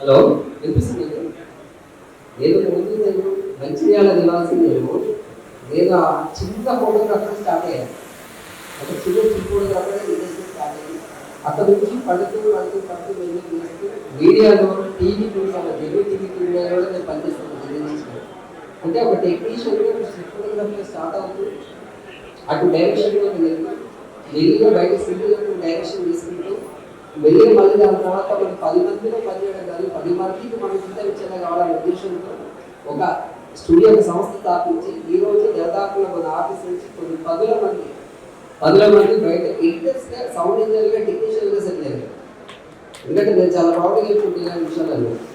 Hello, వినిపిస్తుంది? నేను మంచిర్యాల నివాసిందేమో నేను చిన్న ఫోటోగ్రాఫర్ స్టార్ట్ అయ్యాను. ఒక చిన్న ఫోటోగ్రాఫర్ స్టార్ట్ అయ్యింది. అక్కడ నుంచి పడుతూ మీడియాలో టీవీ మీడియాలో కూడా నేను పనిచేస్తున్నాను. అంటే ఒక టెక్నీషియన్గా ఫోటోగ్రాఫర్ స్టార్ట్ అవుతుంది. అటు డైరెక్షన్లో మెల్లిగా బయట సిటీలో డైరెక్షన్ తీసుకుంటూ మెల్లిగా మళ్ళీ దాని తర్వాత మనం 10 మందిలో పనిచేయడం కాదు, 10 మందికి మనం చిత్రించేలా కావాలనే ఉద్దేశంతో ఒక స్టూడియో సంస్థ స్థాపించి ఈ రోజు దాదాపుగా మన ఆఫీస్ నుంచి కొన్ని 10 మంది బయట ఎడిటర్స్గా, సౌండ్ ఇంజనీర్గా, టెక్నీషియన్గా సెటిల్ అయ్యారు. ఎందుకంటే నేను చాలా ప్రౌడ్గా చెప్పుకుంటున్నాను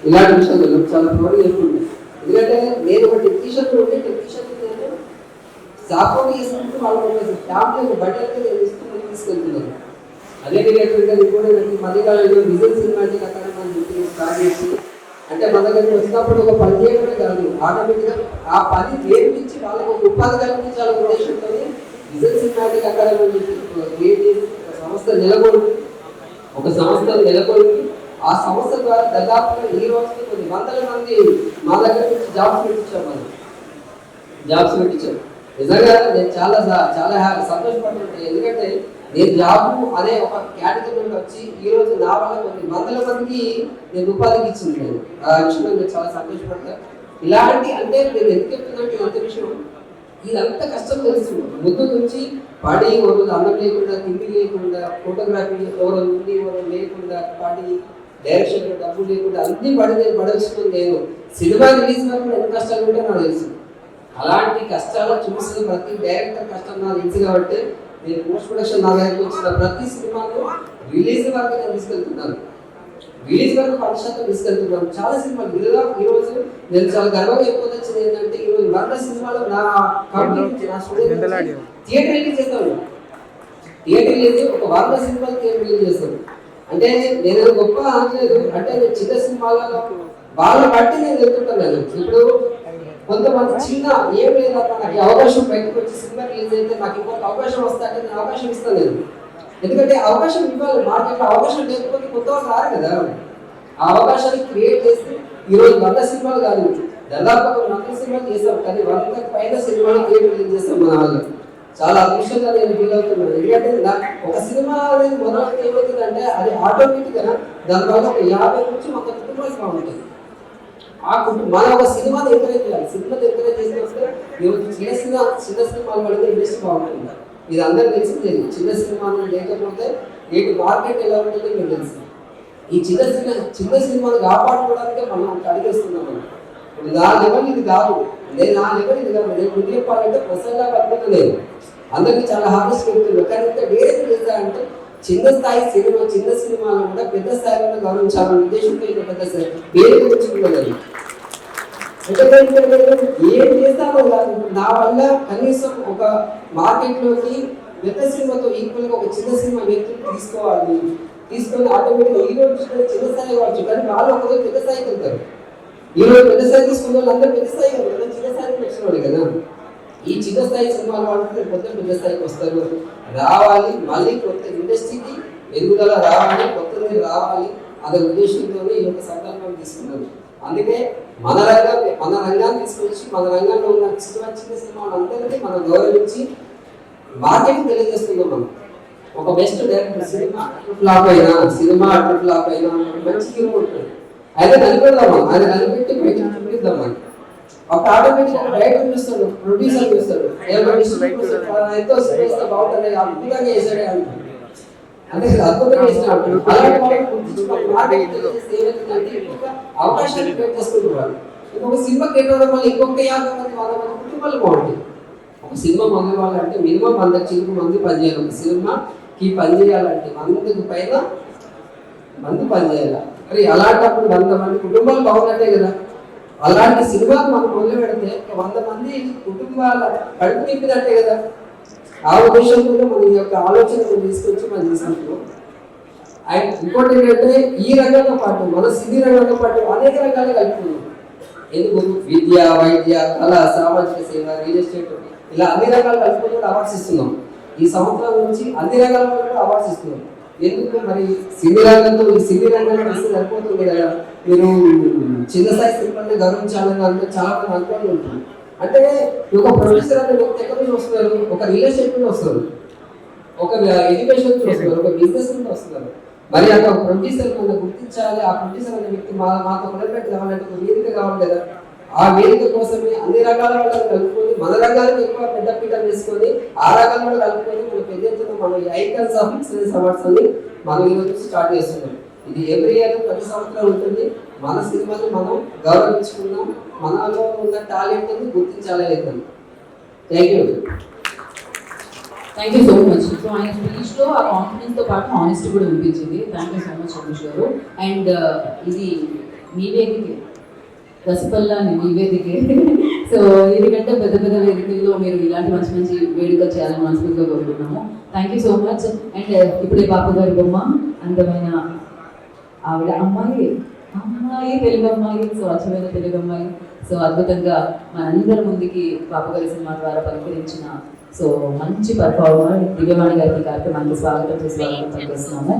ఇలాంటి విషయాల్లో చాలా ప్రౌడ్గా చెప్పుకుంటాను. ఎందుకంటే నేను ఒక టెక్నీషియన్ ఉంటే టెక్నీషియన్ నేను సాఫ్ట్వేర్ చేసుకుంటూ వాళ్ళ ఫ్యామిలీ బట్టలకి నేను ఇస్తూ తీసుకెళ్తున్నాను. అదే డైరెక్టర్గా కూడా మధ్యకాలంలో విజన్ సినిమాటిక్ అకాడమీ అని చెప్పి స్టార్ట్ చేసి అంటే మన దగ్గరికి వచ్చినప్పుడు ఒక పని చేయడమే కాదు, ఆటోమేటిక్గా ఆ పని నేర్పించి వాళ్ళకు ఒక ఉపాధి కల్పించాలనే ఉద్దేశంతో విజన్ సినిమాటిక్ అకాడమీ అని చెప్పి క్రియేట్ చేసి ఒక సంస్థ నెలకొల్పి ఆ సంస్థ ద్వారా దాదాపుగా ఈ రోజుకి కొన్ని 100 మంది మా దగ్గర నుంచి జాబ్స్ పెట్టించాం. నిజంగా నేను చాలా సంతోషపడుతున్నాను. ఎందుకంటే నేను జాబ్ అనే ఒక కేటగిరీ నుండి వచ్చి ఈ రోజు నా వల్ల కొన్ని 100 మందికి నేను ఉపాధికి ఇచ్చింది. నేను ఆ విషయంలో నేను చాలా సంతోషపడతాను. ఇలాంటి అంటే నేను ఎందుకు చెప్తున్నానంటే ఇంత విషయం ఇదంతా కష్టం తెలుసు. ముందు నుంచి పడి ఒక అన్నం లేకుండా, తిండి లేకుండా, ఫోటోగ్రఫీ ఎవరో ఉంది ఎవరో లేకుండా, పడి డైరెక్షన్ డబ్బులు లేకుండా అన్ని పడవలసిన నేను సినిమా రిలీజ్ వరకు ఎంత కష్టాలు ఉంటే నాకు తెలుసు. అలాంటి కష్టాలు చూసిన ప్రతి డైరెక్టర్ కష్టం నాకు తెలుసు కాబట్టి నేను పోస్ట్ ప్రొడక్షన్ నా దగ్గరికి వచ్చిన ప్రతి సినిమాను రిలీజ్ వరకు నేను తీసుకెళ్తున్నాను. రిలీజ్ వరకు 10% తీసుకెళ్తున్నాను. చాలా సినిమాలు ఈ రోజు నేను చాలా గర్వంగా చెప్పుకోవచ్చింది ఏంటంటే ఈ రోజు 100 సినిమాలు నా కంపెనీ నా స్టూడియో థియేటర్ రిలీజ్ చేస్తాను. థియేటర్ రిలీజ్ ఒక 100 సినిమాలు థియేటర్ రిలీజ్ చేస్తాను. అంటే నేను గొప్ప అనలేదు. అంటే నేను చిన్న సినిమాలలో వాళ్ళని బట్టి నేను వెళ్తుంటాను. ఇప్పుడు కొంతమంది చిన్న ఏం లేదా నాకు అవకాశం బయటకు వచ్చి సినిమా రిలీజ్ అయితే నాకు ఇంకొక అవకాశం వస్తాయంటే నేను అవకాశం ఇస్తాను. నేను ఎందుకంటే అవకాశం ఇవ్వాలి. మార్కెట్లో అవకాశం లేకపోతే కొత్త వాళ్ళు రారు కదా. ఆ అవకాశాన్ని క్రియేట్ చేసి ఈరోజు 100 సినిమాలు కాదు, దాదాపు 100 సినిమాలు చేస్తాం. కానీ 100 పైన సినిమాలు థియేటర్ రిలీజ్ చేస్తాం. మన వాళ్ళు చాలా అదృష్టంగా నేను ఫీల్ అవుతున్నాను. ఎందుకంటే ఒక సినిమా అనేది మొదటి ఏమవుతుందంటే అది ఆటోమేటిక్గా దానివల్ల ఒక 50 నుంచి 100 కుటుంబాలు బాగుంటుంది. ఆ కుటుంబం మన ఒక సినిమాని ఎంకరేజ్ చేయాలి. సినిమాని ఎంకరేజ్ చేసినప్పుడు ఈరోజు చిన్న సినిమాల వల్ల ఇండస్ట్రీ బాగుంటుంది. ఇది అందరూ తెలిసింది. చిన్న సినిమాలు లేకపోతే ఏంటి మార్కెట్ ఎలా ఉంటుందో మీకు తెలుసు. ఈ చిన్న సినిమాలు కాపాడుకోవడానికే మనం అడిగేస్తున్నాం. నా లెవెల్ ఇది కాదు, నేను నా లెవెల్ ఇది కాదు. నేను ముందు చెప్పాలంటే ప్రసంగా పడుకోలేదు, అందరికీ చాలా హార్వెస్ట్ పెడుతున్నాను. కానీ ఇంత డైరెక్ట్ చేస్తా అంటే చిన్న సినిమాలను కూడా పెద్ద స్థాయిలో గౌరవించాలనే ఉద్దేశంతో ఇంత పెద్ద పేరు తెచ్చుకున్నది. ఏం చేస్తామో కాదు, నా వల్ల కనీసం ఒక మార్కెట్లోకి పెద్ద సినిమాతో ఈక్వల్గా ఒక చిన్న సినిమా వ్యక్తులు తీసుకొని ఆటోమేటిక్గా ఈ రోజు చిన్న స్థాయి కావచ్చు. కానీ వాళ్ళు ఒకరోజు పెద్ద స్థాయికి వెళ్తారు. ఈ రోజు పెద్ద స్థాయి తీసుకున్న వాళ్ళు అందరూ పెద్ద స్థాయి కదా, చిన్న స్థాయికి వచ్చిన వాళ్ళు కదా. ఈ చిన్న స్థాయి సినిమాలు వాళ్ళు పెద్ద స్థాయికి వస్తారు. రావాలి, మళ్ళీ కొత్త ఇండస్ట్రీకి ఎదుగుదల రావాలి, కొత్తది రావాలి అనే ఉద్దేశంతో ఈ యొక్క సంకల్పం తీసుకున్నారు. అందుకే మన రంగాన్ని తీసుకొచ్చి మన రంగంలో ఉన్న చిన్న సినిమాలు అందరికీ మనం గౌరవించి మార్కెట్ తెలియజేస్తున్నాం. మనం ఒక బెస్ట్ డైరెక్టర్ సినిమా అటు ఫ్లాప్ అయినా మంచి హీరో ఉంటుంది, అయితే కనిపెడదామా, అది కనిపెట్టి బయట చూపిద్దామని. అప్పుడు ఆటోమేటిక్ డైరెక్టర్ చూస్తాడు, ప్రొడ్యూసర్ చూస్తాడు, ఎంతో సినిమా బాగుంటుంది, అద్భుతంగా వేసాడే అంటారు. అంటే అద్భుతంగా వేసినప్పుడు అవకాశాలు క్రియేట్ చేసుకుంటున్నారు. ఇంకొక సినిమా క్రియేట్ అవ్వడం వల్ల ఇంకొక 50 మంది 100 మంది కుటుంబాలు బాగుంటాయి. ఒక సినిమా మొదలవ్వాలంటే మినిమం 100 మంది పనిచేయాలి. ఒక సినిమాకి పనిచేయాలంటే 100 పైన మంది పనిచేయాలి. మరి అలాంటప్పుడు 100 మంది కుటుంబాలు బాగున్నట్టే కదా. అలాంటి సినిమాలు మనం మొదలు పెడితే 100 మంది కుటుంబాల కడుపు నింపినట్టే కదా. ఆ ఉద్దేశంతో మన యొక్క ఆలోచన తీసుకొచ్చి మనం తీసుకుంటున్నాం. అండ్ ఇంకోటి ఏంటంటే ఈ రంగంతో పాటు మన సినీ రంగంతో పాటు అనేక రంగాలు కలుపుతున్నాం. ఎందుకు విద్య, వైద్య, కళ, సామాజిక సేవ, రియల్ ఎస్టేట్ ఇలా అన్ని రంగాలు కలుపుకొని కూడా అవార్డ్స్ ఇస్తున్నాం. ఈ సంవత్సరం నుంచి అన్ని రంగాల కూడా అవార్డ్స్ ఇస్తున్నాం. ఎందుకు మరి సినీ రంగంతో ఈ సినీ రంగంలో వస్తే సరిపోతుంది కదా, మీరు చిన్న స్థాయి సినిమాని గౌరవించాలని అంటే చాలా మంది అనుకోని ఉంటుంది. అంటే ఒక ప్రొడ్యూసర్ అనే వ్యక్తి ఎక్కడి నుంచి వస్తున్నారు, ఒక రిలేషన్షిప్ నుంచి వస్తారు, ఒక ఎడ్యుకేషన్ నుంచి వస్తున్నారు, ఒక బిజినెస్ నుంచి వస్తున్నారు. మరి అక్కడ ప్రొడ్యూసర్ మనం గుర్తించాలి, ఆ ప్రొడ్యూసర్ అనే వ్యక్తి మాతో కొలబెట్టి కావాలంటే ఒక వేదిక కావాలి కదా. ఆ వేదిక కోసమే అన్ని రకాల వాళ్ళని కలుపుకొని మన రంగానికి ఎక్కువ పెద్ద పీట వేసుకొని ఆ రంగంలో కలుపుకొని మనం పెద్ద ఎత్తున మనం ఈ ఐకాన్స్ ఆఫ్ ఎక్సలెన్స్ అవార్డ్స్ అని మనం ఈరోజు స్టార్ట్ చేస్తున్నాం. ఇది ఎవ్రీ ఇయర్ ప్రతి సంవత్సరం ఉంటుంది. మన సినిమాని మనం గౌరవించుకున్నాం, మనలో ఉన్న టాలెంట్ ని గుర్తించాలి. Thank you. Thank you so much. So ఆయన స్పీచ్లో ఆ కాన్ఫిడెన్స్తో పాటు హానెస్టీ కూడా వినిపించింది. Thank you so much Ramesh గారు. అండ్ ఇది మీ వేదికే, రసపల్లా మీ వేదికే. సో ఎందుకంటే పెద్ద పెద్ద వేదికల్లో మీరు ఇలాంటి మంచి మంచి వేడుకలు చేయాలని మనస్ఫూర్తిగా కోరుకుంటున్నాము. Thank you so much. And ఇప్పుడే బాపు గారి బొమ్మ, అందమైన ఆవిడ అమ్మాయి తెలుగు అమ్మాయి, సో అచ్చమైన తెలుగు అమ్మాయి, సో అద్భుతంగా మనందరి ముందుకి బాపు గారి సినిమా ద్వారా పలకరించిన సో మంచి పర్ఫార్మర్ దివ్యవాణి గారికి కార్యక్రమానికి స్వాగతం చేసి పలికిస్తున్నాము.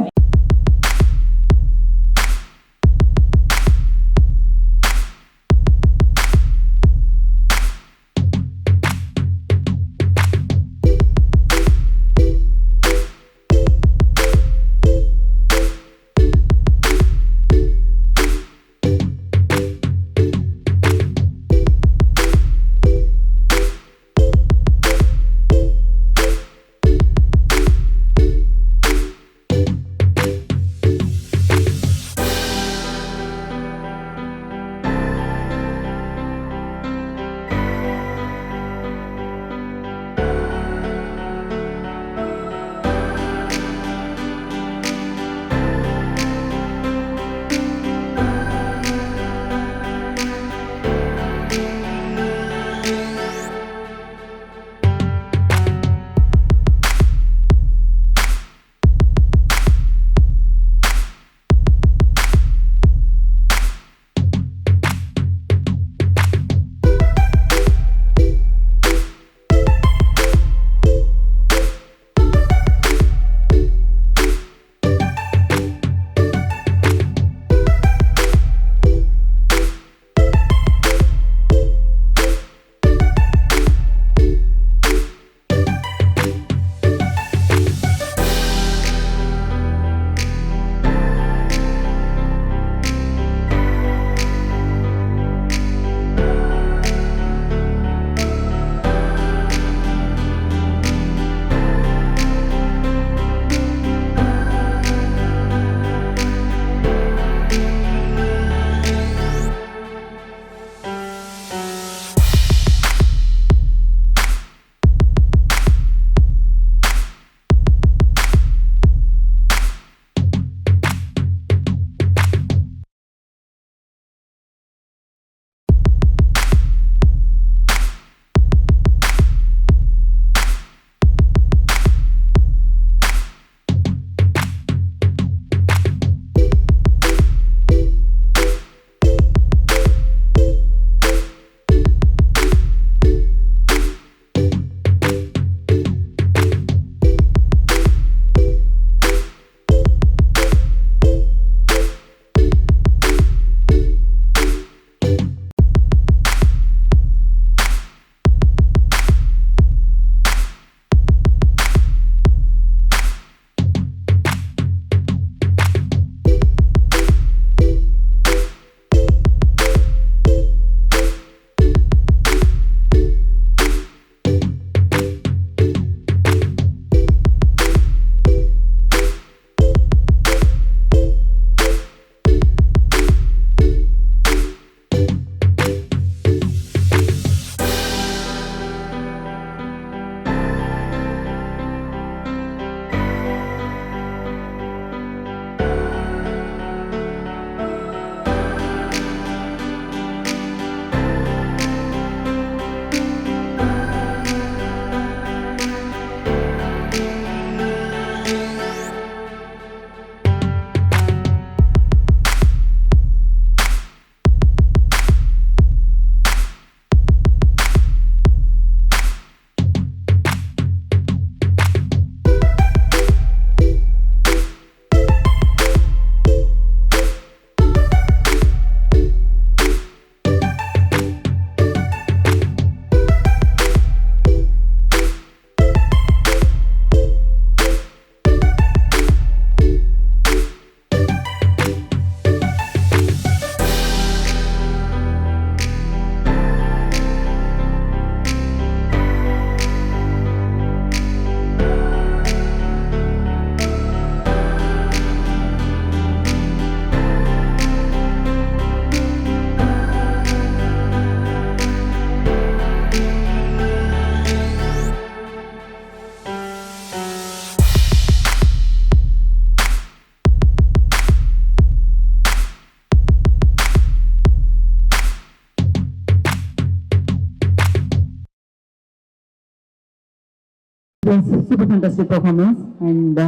Super fantastic performance and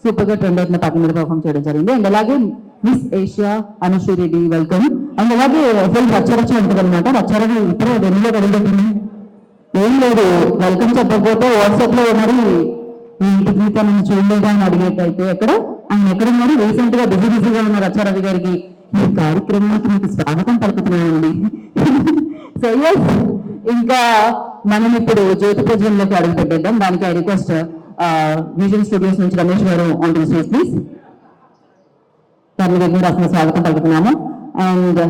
super గా ట్రెండ్ అవుతున్న పాట మీద పర్ఫామ్ చేయడం జరిగింది. అండ్ అలాగే Miss Asia Anusri Reddy welcome. And అలాగే ఫుల్ రచ్చరచ్చ ఉంటుంది అనమాట. రచ్చరగా ఇప్పుడే వెన్నెలో కలుగుతుంది. ఏం లేదు, వెల్కమ్ చెప్పకపోతే వాట్సాప్ లో మరి ఈ ఇంటి గీత నన్ను చూడలేదా అని అడిగేటైతే ఎక్కడ ఆయన ఎక్కడ ఉన్నారు? రీసెంట్ గా బిజీగా ఉన్న రచ్చారవి గారికి ఈ కార్యక్రమానికి మీకు స్వాగతం పలుకుతున్నామండి. సో ఎస్, ఇంకా మనం ఇప్పుడు జ్యోతి ప్రజ్వలంలోకి అడుగు పెట్టేద్దాం. దానికి ఐ రిక్వెస్ట్ విజన్ స్టూడియోస్ నుంచి రమేష్ గారు ఆన్ టు స్టేజ్ ప్లీజ్. దాని దగ్గర అసలు స్వాగతం పలుకుతున్నాము. అండ్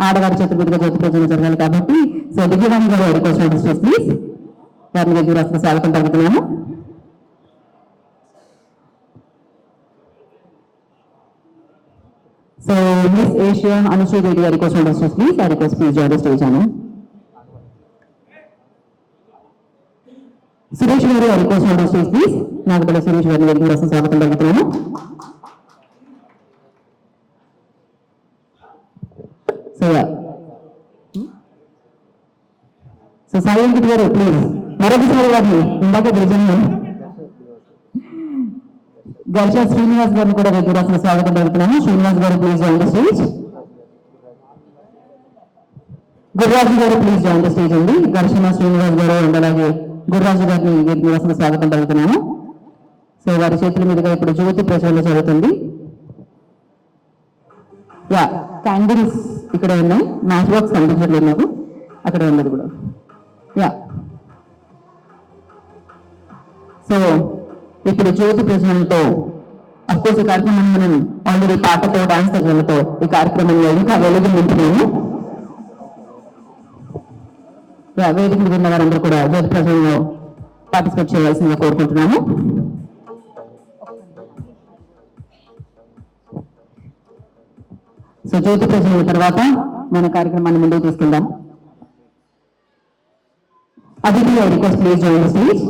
ఆడవారి చేతి మీదుగా జ్యోతి ప్రజ్వలన జరగాలి కాబట్టి సో దివ్యవాణి గారు I request on to stage please. దాని దగ్గర అసలు స్వాగతం పలుకుతున్నాము. So Miss Asia Anushree Reddy, I request on the stage please. I request please join the stage channel. Suresh garu, I request on the stage please. Nagapalli Suresh garu garu rasa swagatam palukutunnamu. So yeah. So silent garu please. Marokasari varni indaka bridging గర్ష Srinivas గారిని కూడా దగ్గర అసలు స్వాగతం పలుకుతున్నాము. శ్రీనివాస్ గారు please join the stage. Gurraju గారు please join the stage అండి. ఘర్షణ శ్రీనివాస్ గారు అండ్ అలాగే గుర్రాజు గారిని దగ్గర అసలు స్వాగతం పలుకుతున్నాము. సో వారి చేతుల మీదుగా ఇప్పుడు జ్యోతి ప్రజ్వలన జరుగుతుంది. యా, క్యాండిల్స్ ఇక్కడ ఉన్నాయి. మ్యాచ్ బాక్స్ కనిపించట్లేదు నాకు, అక్కడ ఉన్నది కూడా. యా, సో ఇప్పుడు జ్యోతి ప్రజ్వలనతో అఫ్కోర్స్ ఈ కార్యక్రమం మనం ఆల్రెడీ పాటతో డాన్స్ ప్రజ్వలనతో ఈ కార్యక్రమంలో ఇంకా వెలుగు నింపుతున్నాము. వేదిక మీద ఉన్న వారందరూ కూడా జ్యోతి ప్రజ్వలనలో పార్టిసిపేట్ చేయాల్సిందిగా కోరుకుంటున్నాము. సో జ్యోతి ప్రజ్వలన తర్వాత మన కార్యక్రమాన్ని ముందుకు తీసుకుందాం. Aditi request please join the stage.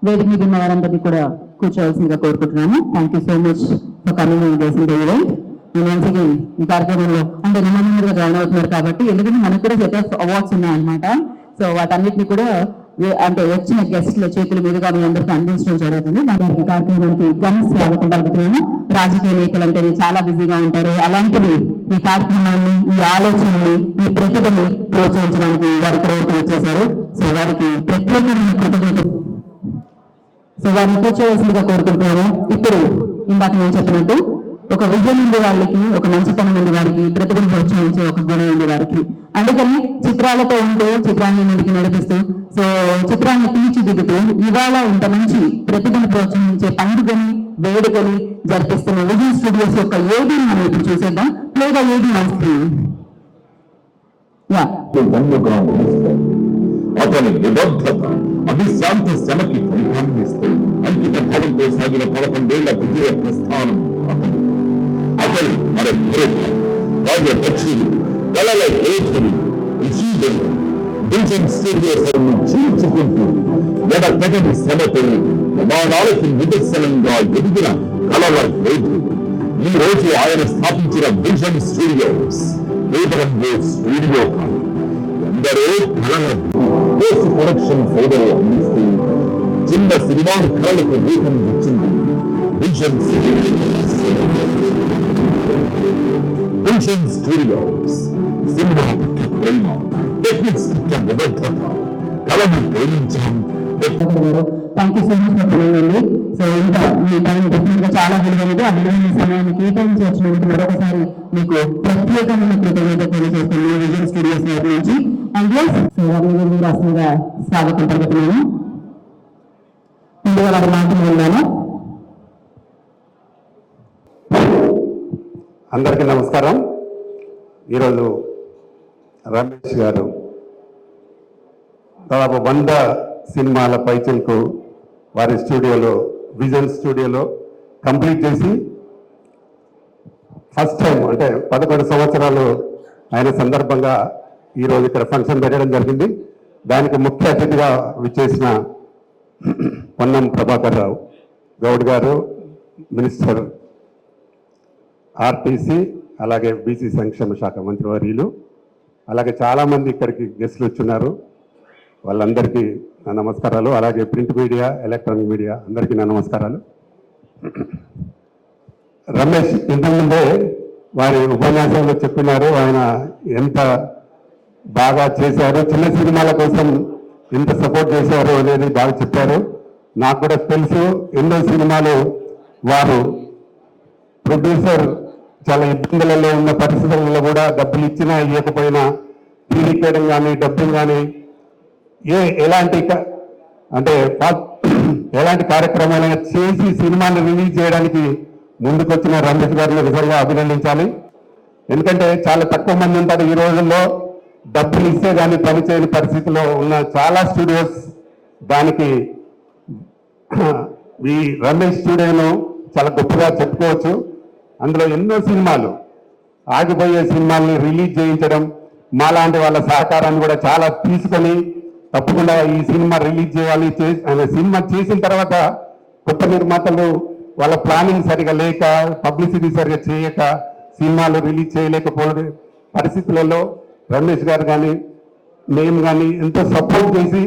వేదిక మీద ఉన్న వారందరినీ కూడా కూర్చోవలసిందిగా కోరుకుంటున్నాను. Thank you so much for coming and gracing the event. ఈ కార్యక్రమంలో అంటే నిమ్మగా జాయిన్ అవుతున్నారు కాబట్టి, ఎందుకంటే మనకు కూడా సెట్ ఆఫ్ అవార్డ్స్ ఉన్నాయన్నమాట. సో వాటన్నిటిని కూడా అంటే వచ్చిన గెస్ట్ల చేతుల మీదుగా మీ అందరికీ అందించడం జరుగుతుంది. దానికి కార్యక్రమానికి ఘన స్వాగతం పలుకుతున్నాను. రాజకీయ నేతలు అంటే చాలా బిజీగా ఉంటారు. అలాంటివి ఈ కార్యక్రమాన్ని, ఈ ఆలోచనని, ఈ ప్రతిభని ప్రోత్సహించడానికి వారు ఇక్కడ వచ్చేశారు. సో వారికి ప్రత్యేకమైన కృతజ్ఞతలు. సో వారిని కూర్చోవలసిందిగా కోరుకుంటున్నాను. ఇప్పుడు ఇందాక నేను చెప్పినట్టు ఒక విజయం ఉంది వాళ్ళకి, ఒక మంచితనం ఉంది వారికి, ప్రతిభను ప్రోత్సహించే ఒక గుణం ఉంది వారికి. అందుకని చిత్రాలతో ఉంటూ చిత్రాన్ని ముందుకు నడిపిస్తూ సో చిత్రాన్ని తీర్చిదిద్దుతూ ఇవాళ ఇంత మంచి ప్రతిభను ప్రోత్సహించే పండుగని, వేడుకని జరిపిస్తున్న విజన్ స్టూడియోస్ యొక్క ఏడీని మనం ఇప్పుడు చూసేద్దాం. లేదా ఏడీ ఆన్ స్క్రీన్. అతని నిబద్ధత అవిశ్రాంత శ్రమకి ఫలితాన్ని ఇస్తాయి. అంకిత భావంతో సాగిన 11 ఏళ్ల విజయ ప్రస్థానం అతని మన రాజపక్షులు కళల యోధులు విజయులు విజన్ స్టూడియోస్ చీల్చుకుంటూ ఎడతెగని శ్రమతో ప్రమాణాలకు నిదర్శనంగా ఎదిగిన కళల యోధులు. ఈ రోజు ఆయన స్థాపించిన విజన్ స్టూడియోస్ కేవలం స్టూడియో కాదు, ఎందరో కళలను పోస్ట్ ప్రొడక్షన్ సేవలు అందిస్తూ చిన్న సినిమా కళలకు రూపం ఇచ్చింది vision studios. Vision studios cinema పట్ల ప్రేమ, టెక్నిక్స్ పట్ల నిబద్ధత, కళను ప్రేమించడం. Thank you so much for coming అండి. సో ఇంకా మీ టైం డెఫినెట్ గా చాలా విలువైనది. ఆ విలువైన సమయాన్ని కేటాయించి వచ్చినందుకు మరొకసారి మీకు ప్రత్యేకమైన కృతజ్ఞత తెలియజేస్తున్నాను విజన్ స్టూడియోస్ వైపు నుంచి. అండ్ సో వారిని మీరు అసలుగా స్వాగతం పలుకుతున్నాను. ముందుగా వారి మాటలు విన్నాను. అందరికీ నమస్కారం. ఈరోజు రమేష్ గారు దాదాపు 100 సినిమాల పైచలకు వారి స్టూడియోలో, విజన్ స్టూడియోలో కంప్లీట్ చేసి ఫస్ట్ టైం అంటే 11 సంవత్సరాలు ఆయన సందర్భంగా ఈరోజు ఇక్కడ ఫంక్షన్ పెట్టడం జరిగింది. దానికి ముఖ్య అతిథిగా విచ్చేసిన పొన్నం ప్రభాకర్ రావు గౌడ్ గారు, మినిస్టర్ ఆర్టీసీ, అలాగే బీసీ సంక్షేమ శాఖ మంత్రివర్యులు, అలాగే చాలామంది ఇక్కడికి గెస్టులు వచ్చున్నారు. వాళ్ళందరికీ నా నమస్కారాలు. అలాగే ప్రింట్ మీడియా, ఎలక్ట్రానిక్ మీడియా అందరికీ నా నమస్కారాలు. రమేష్ ఇంతకుముందే వారి ఉపన్యాసంలో చెప్పినారు, ఆయన ఎంత బాగా చేశారు, చిన్న సినిమాల కోసం ఎంత సపోర్ట్ చేశారు అనేది బాగా చెప్పారు. నాకు కూడా తెలుసు, ఎన్నో సినిమాలు వారు ప్రొడ్యూసర్ చాలా ఇబ్బందులలో ఉన్న పరిస్థితులలో కూడా డబ్బులు ఇచ్చినా ఇవ్వకపోయినా తీరికేయడం కానీ డబ్బులు కానీ ఎలాంటి కార్యక్రమాలు చేసి సినిమాను రిలీజ్ చేయడానికి ముందుకొచ్చిన రమేష్ గారిని నిజంగా అభినందించాలి. ఎందుకంటే చాలా తక్కువ మంది ఉంటారు ఈ రోజుల్లో డబ్బులు ఇస్తే కానీ పనిచేయని పరిస్థితిలో ఉన్న చాలా స్టూడియోస్. దానికి ఈ రమేష్ స్టూడియోను చాలా గొప్పగా చెప్పుకోవచ్చు. అందులో ఎన్నో సినిమాలు, ఆగిపోయే సినిమాల్ని రిలీజ్ చేయించడం, మాలాంటి వాళ్ళ సహకారాన్ని కూడా చాలా తీసుకొని తప్పకుండా ఈ సినిమా రిలీజ్ చేయాలి. సినిమా చేసిన తర్వాత కొత్త నిర్మాతలు వాళ్ళ ప్లానింగ్ సరిగా లేక, పబ్లిసిటీ సరిగా చేయక సినిమాలు రిలీజ్ చేయలేకపోయే పరిస్థితులలో రమేష్ గారు కానీ మేము కానీ ఎంతో సపోర్ట్ చేసి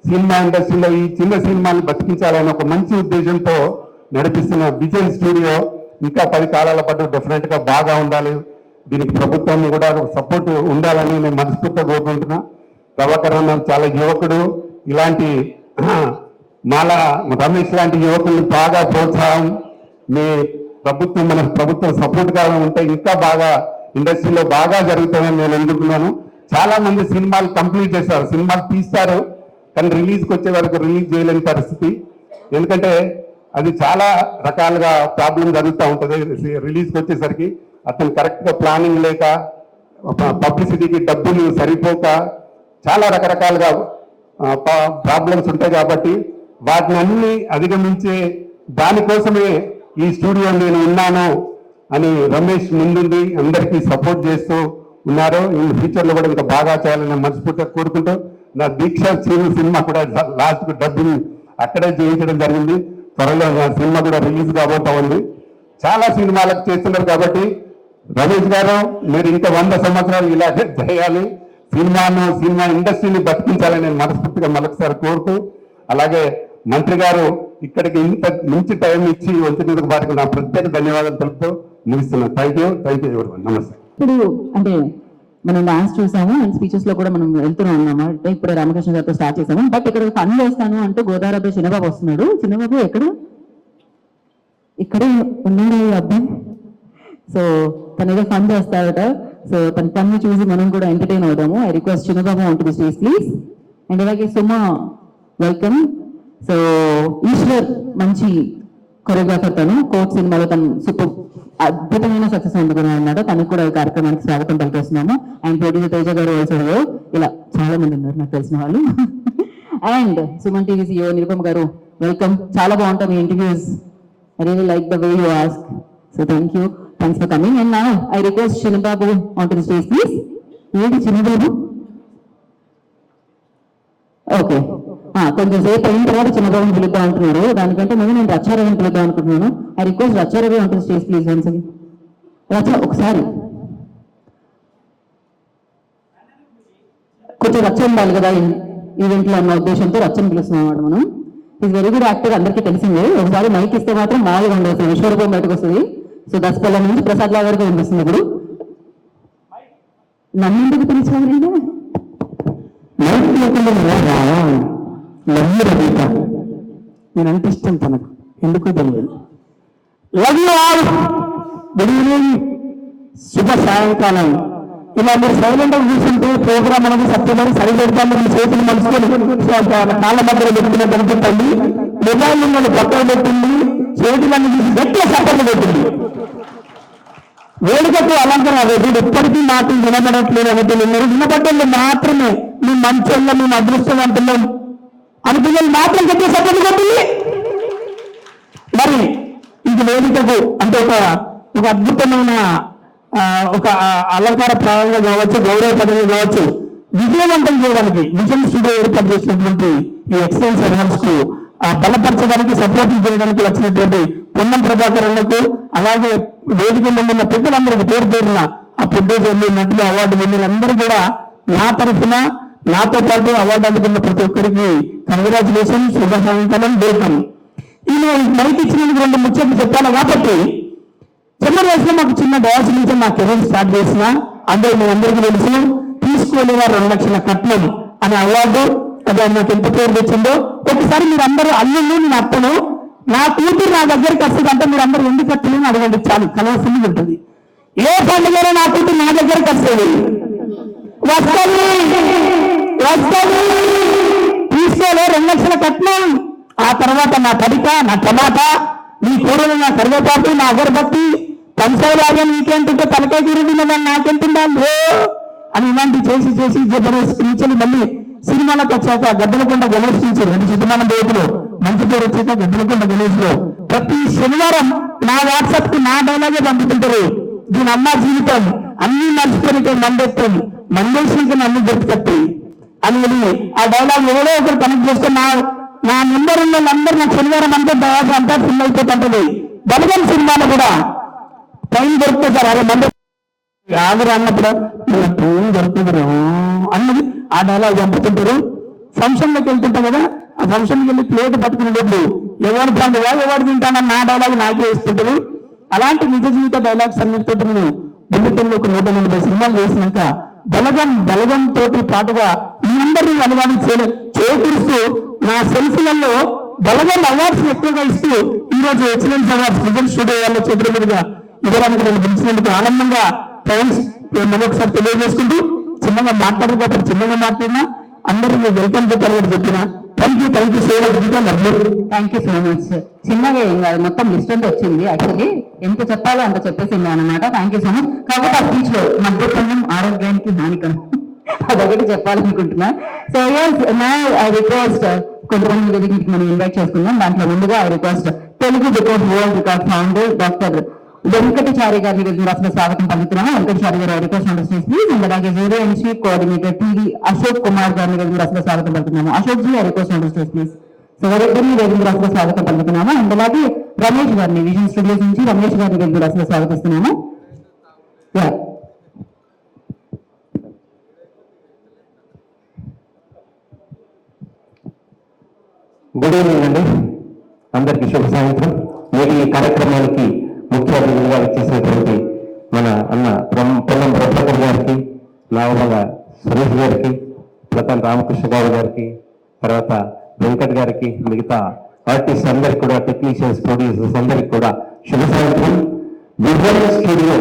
సినిమా ఇండస్ట్రీలో ఈ చిన్న సినిమాలు బతికించాలని ఒక మంచి ఉద్దేశంతో నడిపిస్తున్న విజయ్ స్టూడియో ఇంకా 10 కాలాల పాటు డెఫినెట్గా బాగా ఉండాలి. దీనికి ప్రభుత్వం కూడా సపోర్ట్ ఉండాలని నేను మనస్ఫూర్తిగా కోరుకుంటున్నా. ప్రభాకర్ అన్న చాలా యువకుడు, ఇలాంటి రమేష్ లాంటి యువకుల్ని బాగా ప్రోత్సాహం మన ప్రభుత్వం సపోర్ట్గా ఉంటే ఇంకా బాగా ఇండస్ట్రీలో బాగా జరుగుతుందని నేను అనుకుంటున్నాను. చాలా మంది సినిమాలు కంప్లీట్ చేస్తారు, సినిమాలు తీస్తారు, కానీ రిలీజ్కి వచ్చే వరకు రిలీజ్ చేయలేని పరిస్థితి. ఎందుకంటే అది చాలా రకాలుగా ప్రాబ్లం జరుగుతూ ఉంటుంది. రిలీజ్కి వచ్చేసరికి అతను కరెక్ట్గా ప్లానింగ్ లేక, పబ్లిసిటీకి డబ్బులు సరిపోక చాలా రకరకాలుగా ప్రాబ్లమ్స్ ఉంటాయి. కాబట్టి వాటిని అన్ని అధిగమించే దానికోసమే ఈ స్టూడియో నేను ఉన్నాను అని రమేష్ ముందుండి అందరికీ సపోర్ట్ చేస్తూ ఉన్నారు. ఈ ఫ్యూచర్లో కూడా ఇంకా బాగా చేయాలని మనస్ఫూర్తిగా కోరుకుంటూ, నా దీక్ష సినిమా కూడా లాస్ట్కు డబ్బులు అక్కడే చేయించడం జరిగింది. త్వరలో నా సినిమా కూడా రిలీజ్ కాబోతా ఉంది. చాలా సినిమాలకు చేస్తున్నారు. కాబట్టి రమేష్ గారు మీరు ఇంకా 100 సంవత్సరాలు ఇలాగే చేయాలి, సినిమా ఇండస్ట్రీని బతికించాలని నేను మనస్ఫూర్తిగా మరొకసారి కోరుతూ, అలాగే మంత్రి గారు ఇక్కడికి ఇంత మంచి టైం ఇచ్చి వచ్చినందుకు వారికి నా ప్రత్యేక ధన్యవాదాలు తెలుపుతూ ముగిస్తున్నాను. Thank you everyone. నమస్తే. ఇప్పుడు అంటే మనం డాన్స్ చూసాము అండ్ స్పీచెస్ లో కూడా మనం వెళ్తూనే ఉన్నాము. అంటే ఇప్పుడు రామకృష్ణ గారితో స్టార్ట్ చేసాము. బట్ ఇక్కడ ఫన్ చేస్తాను అంటూ గోదావరి చిన్నబాబు వస్తున్నాడు. చిన్నబాబు ఇక్కడే ఉన్నాడు ఈ అబ్బాయి. సో తను ఏదో ఫన్ చేస్తాడట. సో తన పని చూసి మనం కూడా ఎంటర్టైన్ అవుతాము. I request Chinnababu on to the stage please. And అలాగే సుమా వెల్కమ్. సో ఈశ్వర్ మంచి కొరియోగ్రాఫర్, తను కోచ్ సినిమాలో తను సూపర్ అద్భుతమైన సక్సెస్ అందుకున్నాడు అన్నమాట. తనకు కూడా ఈ కార్యక్రమానికి స్వాగతం పలికేస్తున్నాము. అండ్ ప్రొడ్యూసర్ తేజ గారు ఆల్సో, ఇలా చాలా మంది ఉన్నారు నాకు తెలిసిన వాళ్ళు. And Suman TV CEO Nirupama గారు వెల్కమ్. చాలా బాగుంటాయి మీ interviews. I really like the way you ask. So thanks for coming. And now I request Chinnababu on to the stage please. ఏంటి చిన్నబాబు? ఓకే, కొంచెం సేపు అయిన తర్వాత చిన్నబాబుని పిలుద్దాం అంటున్నారు. దానికంటే నేను రచ్చారవిని పిలుద్దాం అనుకుంటున్నాను. I request Racha Ravi on to the stage please. Once again Racha ఒకసారి కొంచెం రచ్చ ఉండాలి కదా ఈవెంట్లో అన్న ఉద్దేశంతో రచ్చని పిలుస్తున్నాం అన్నమాట మనం. ఈజ్ వెరీ గుడ్ యాక్టర్, అందరికీ తెలిసిందే. ఒకసారి మైక్ ఇస్తే మాత్రం మామూలుగా ఉండదు, విశ్వరూపం బయటకు వస్తుంది. సో దశపల్ల నుంచి ప్రసాద్ రావు గారికి వినిపిస్తుంది. ఇప్పుడు నన్ను ఎందుకు పిలిచాను? నేనంటే ఇష్టం తనకు, ఎందుకో తెలియదు. Love you all. Good evening, శుభ సాయంకాలం. ఇలా మీరు సైలెంట్ గా కూర్చుంటే ప్రోగ్రామ్ అనేది సత్యమని సరిపెడతాను. మీ చేతులు మనసుకొని కాళ్ళ మధ్యలో పెట్టినట్టు అనిపిస్తుంది. మొబైల్ మిమ్మల్ని పక్కన పెట్టింది, చేతులన్నీ తీసి గట్టిగా సపోర్ట్ పెట్టింది. వేడుకకు అలంకరణ వీడు ఇప్పటికీ మాటలు వినబడట్లేదు అంటే మీరు వినబడ్డలు మాత్రమే మీ మంచోళ్ళ మేము అదృష్టవంతులం అని పిల్లలు మాత్రం చెప్పి సపోర్ట్ కొట్టింది. మరి ఇది వేదికకు అంటే ఒక అద్భుతమైన ఒక అలంకార ప్రాయంగా కావచ్చు, గౌరవ పదవి కావచ్చు, విజయవంతం చేయడానికి విజన్ స్టూడియో ఏర్పాటు చేసినటువంటి ఈ ఎక్సలెన్స్ అవార్డ్స్ కు బలపరచడానికి సపోర్టింగ్ చేయడానికి వచ్చినటువంటి పొన్నం ప్రభాకర్ అన్నకు, అలాగే వేదికల్లో ఉన్న పెద్దలందరికీ పేరు పేరున ఆ ప్రొడ్యూసర్లు, నటులు, అవార్డు విన్నలందరూ కూడా నా తరఫున నాతో పాటు అవార్డు అందుకున్న ప్రతి ఒక్కరికి కంగ్రాచులేషన్, శుభ సాయంకాలం, వెల్కమ్. ఈ మైక్ ఇచ్చినందుకు 2 ముచ్చట్లు చెప్పాను కాబట్టి చిన్న వయసులో మాకు చిన్న డయాస్ నుంచి నా కెరీర్ స్టార్ట్ చేసిన అందరూ మీ అందరికీ తెలుసు తీసుకోలేదా 2 లక్షల కట్నం అనే అవార్డు. అది నాకు ఎంత పేరు తెచ్చిందో ఒకసారి మీరు అందరూ అల్లుళ్ళు నేను అత్తను నా కూతురు నా దగ్గరికి వస్తుంది అంటే మీరు అందరూ ఎందుకు వస్తుంది అడగండి, చాలు కలవసింది ఉంటుంది. ఏ పండుగలో నా కూతురు నా దగ్గరికి వస్తుంది తీసుకోలే 2 లక్షల కట్నం. ఆ తర్వాత నా కవిత, నా టమాటా, నీ కూరలు, నా కరివేపాకు, నా అగరబత్తి, పంచాయలాగా నీకేంటుంటే తలకాయ తిరిగిన నాకెంతుందో అని ఇలాంటి చేసి చేసి జబర్దస్త్ నుంచి మళ్ళీ సినిమాలకు వచ్చాక గద్దలకొండ గణేష్ నుంచి 2 శతమానం బయటలో మంచి పేరు వచ్చాక గద్దలకొండ గణేష్ లో ప్రతి శనివారం నా వాట్సాప్ కు నా డైలాగే పంపుతుంటారు. దీని అమ్మ జీవితం అన్ని మర్చిపోయితే మండెత్తం మండేశ్వరికి అన్ని దొరుకుతాయి అని ఆ డైలాగ్ ఎవరో ఒకరు కనెక్ట్ చేస్తే నా నెంబర్ ఉన్న అందరూ నా శనివారం అంతా డైలాగ్ అంతా ఫిల్ అయిపోతుంటది. బలగం సినిమాలో కూడా టైం దొరుకుతుంది సార్, అదే మండే ఆగరు అన్నప్పుడు టైం దొరుకుతుంది అన్నది ఆ డైలాగ్ చంపుతుంటారు. ఫంక్షన్లోకి వెళ్తుంటాం కదా, ఆ ఫంక్షన్కి వెళ్ళి ప్లేట్ పట్టుకునేటప్పుడు ఎవరు పండుగ ఎవరు తింటానని నా డైలాగ్ నాకే ఇస్తుంటారు. అలాంటి నిజ జీవిత డైలాగ్స్ అన్నిటితో నేను బుల్లెటిన్లో ఒక 180 సినిమాలు చేసినాక బలగం తోటి పాటుగా మీ అందరినీ అనువాదం చేకూరుస్తూ నా సెల్ఫీలలో బలగం అవార్డ్స్ ఎక్కువగా ఇస్తూ ఈ రోజు ఎక్సలెన్స్ అవార్డ్స్ విజన్ స్టూడియో వాళ్ళ చేతుల మీదుగా ఇవ్వడానికి నేను పిలిచినందుకు ఆనందంగా థ్యాంక్స్ మరొకసారి తెలియజేసుకుంటూ చిన్నగా మాట్లాడకపోతే చిన్నగా మాట్లాడినా అందరికీ వెల్కమ్ చెప్పాలని చెప్పిన thank you so much. Thank you so much. చిన్నగా ఏం కాదు, మొత్తం లిస్ట్ అంతా వచ్చింది. యాక్చువల్లీ ఎంత చెప్పాలో అంత చెప్పేసింది అనమాట. Thank you so much. కాబట్టి ఆ స్పీచ్ లో మద్యపానం ఆరోగ్యానికి హానికరం అదొకటి చెప్పాలనుకుంటున్నా. సో నా రిక్వెస్ట్ కొంతమంది వేదికకి మనం ఇన్వైట్ చేసుకుందాం. దాంట్లో ముందుగా request Telugu record world record founder doctor Venkatachari గారిని రాసిన స్వాగతం పలుకుతున్నాము. వెంకటచారి గారు రిక్వెస్ట్ అండర్స్టాండ్ ప్లీజ్. అండ్ అలాగే junior and chief coordinator TV Ashok Kumar గారిని రాసిన స్వాగతం పలుకుతున్నాము. Ashok ji request understand please. So వారిద్దరిని రాసిన స్వాగతం పలుకుతున్నాము. అండ్ అలాగే రమేష్ గారిని విజన్ స్టూడియోస్ నుంచి రమేష్ గారిని రాసిన స్వాగతిస్తున్నాము. గుడ్ ఈవినింగ్ అండి, అందరికీ శుభ సాయంత్రం. నేటి ఈ కార్యక్రమానికి ముఖ్య అతిథిగా వచ్చేసినటువంటి మన అన్న పొన్నం ప్రభాకర్ గారికి, నావమల సురేష్ గారికి, ప్రతాన్ రామకృష్ణ గౌడ్ గారికి, తర్వాత వెంకట్ గారికి, మిగతా ఆర్టిస్ట్ అందరికి కూడా, టెక్నీషియన్స్, ప్రొడ్యూసర్స్ అందరికి కూడా శుభ సాయంత్రం. విజన్ స్టూడియో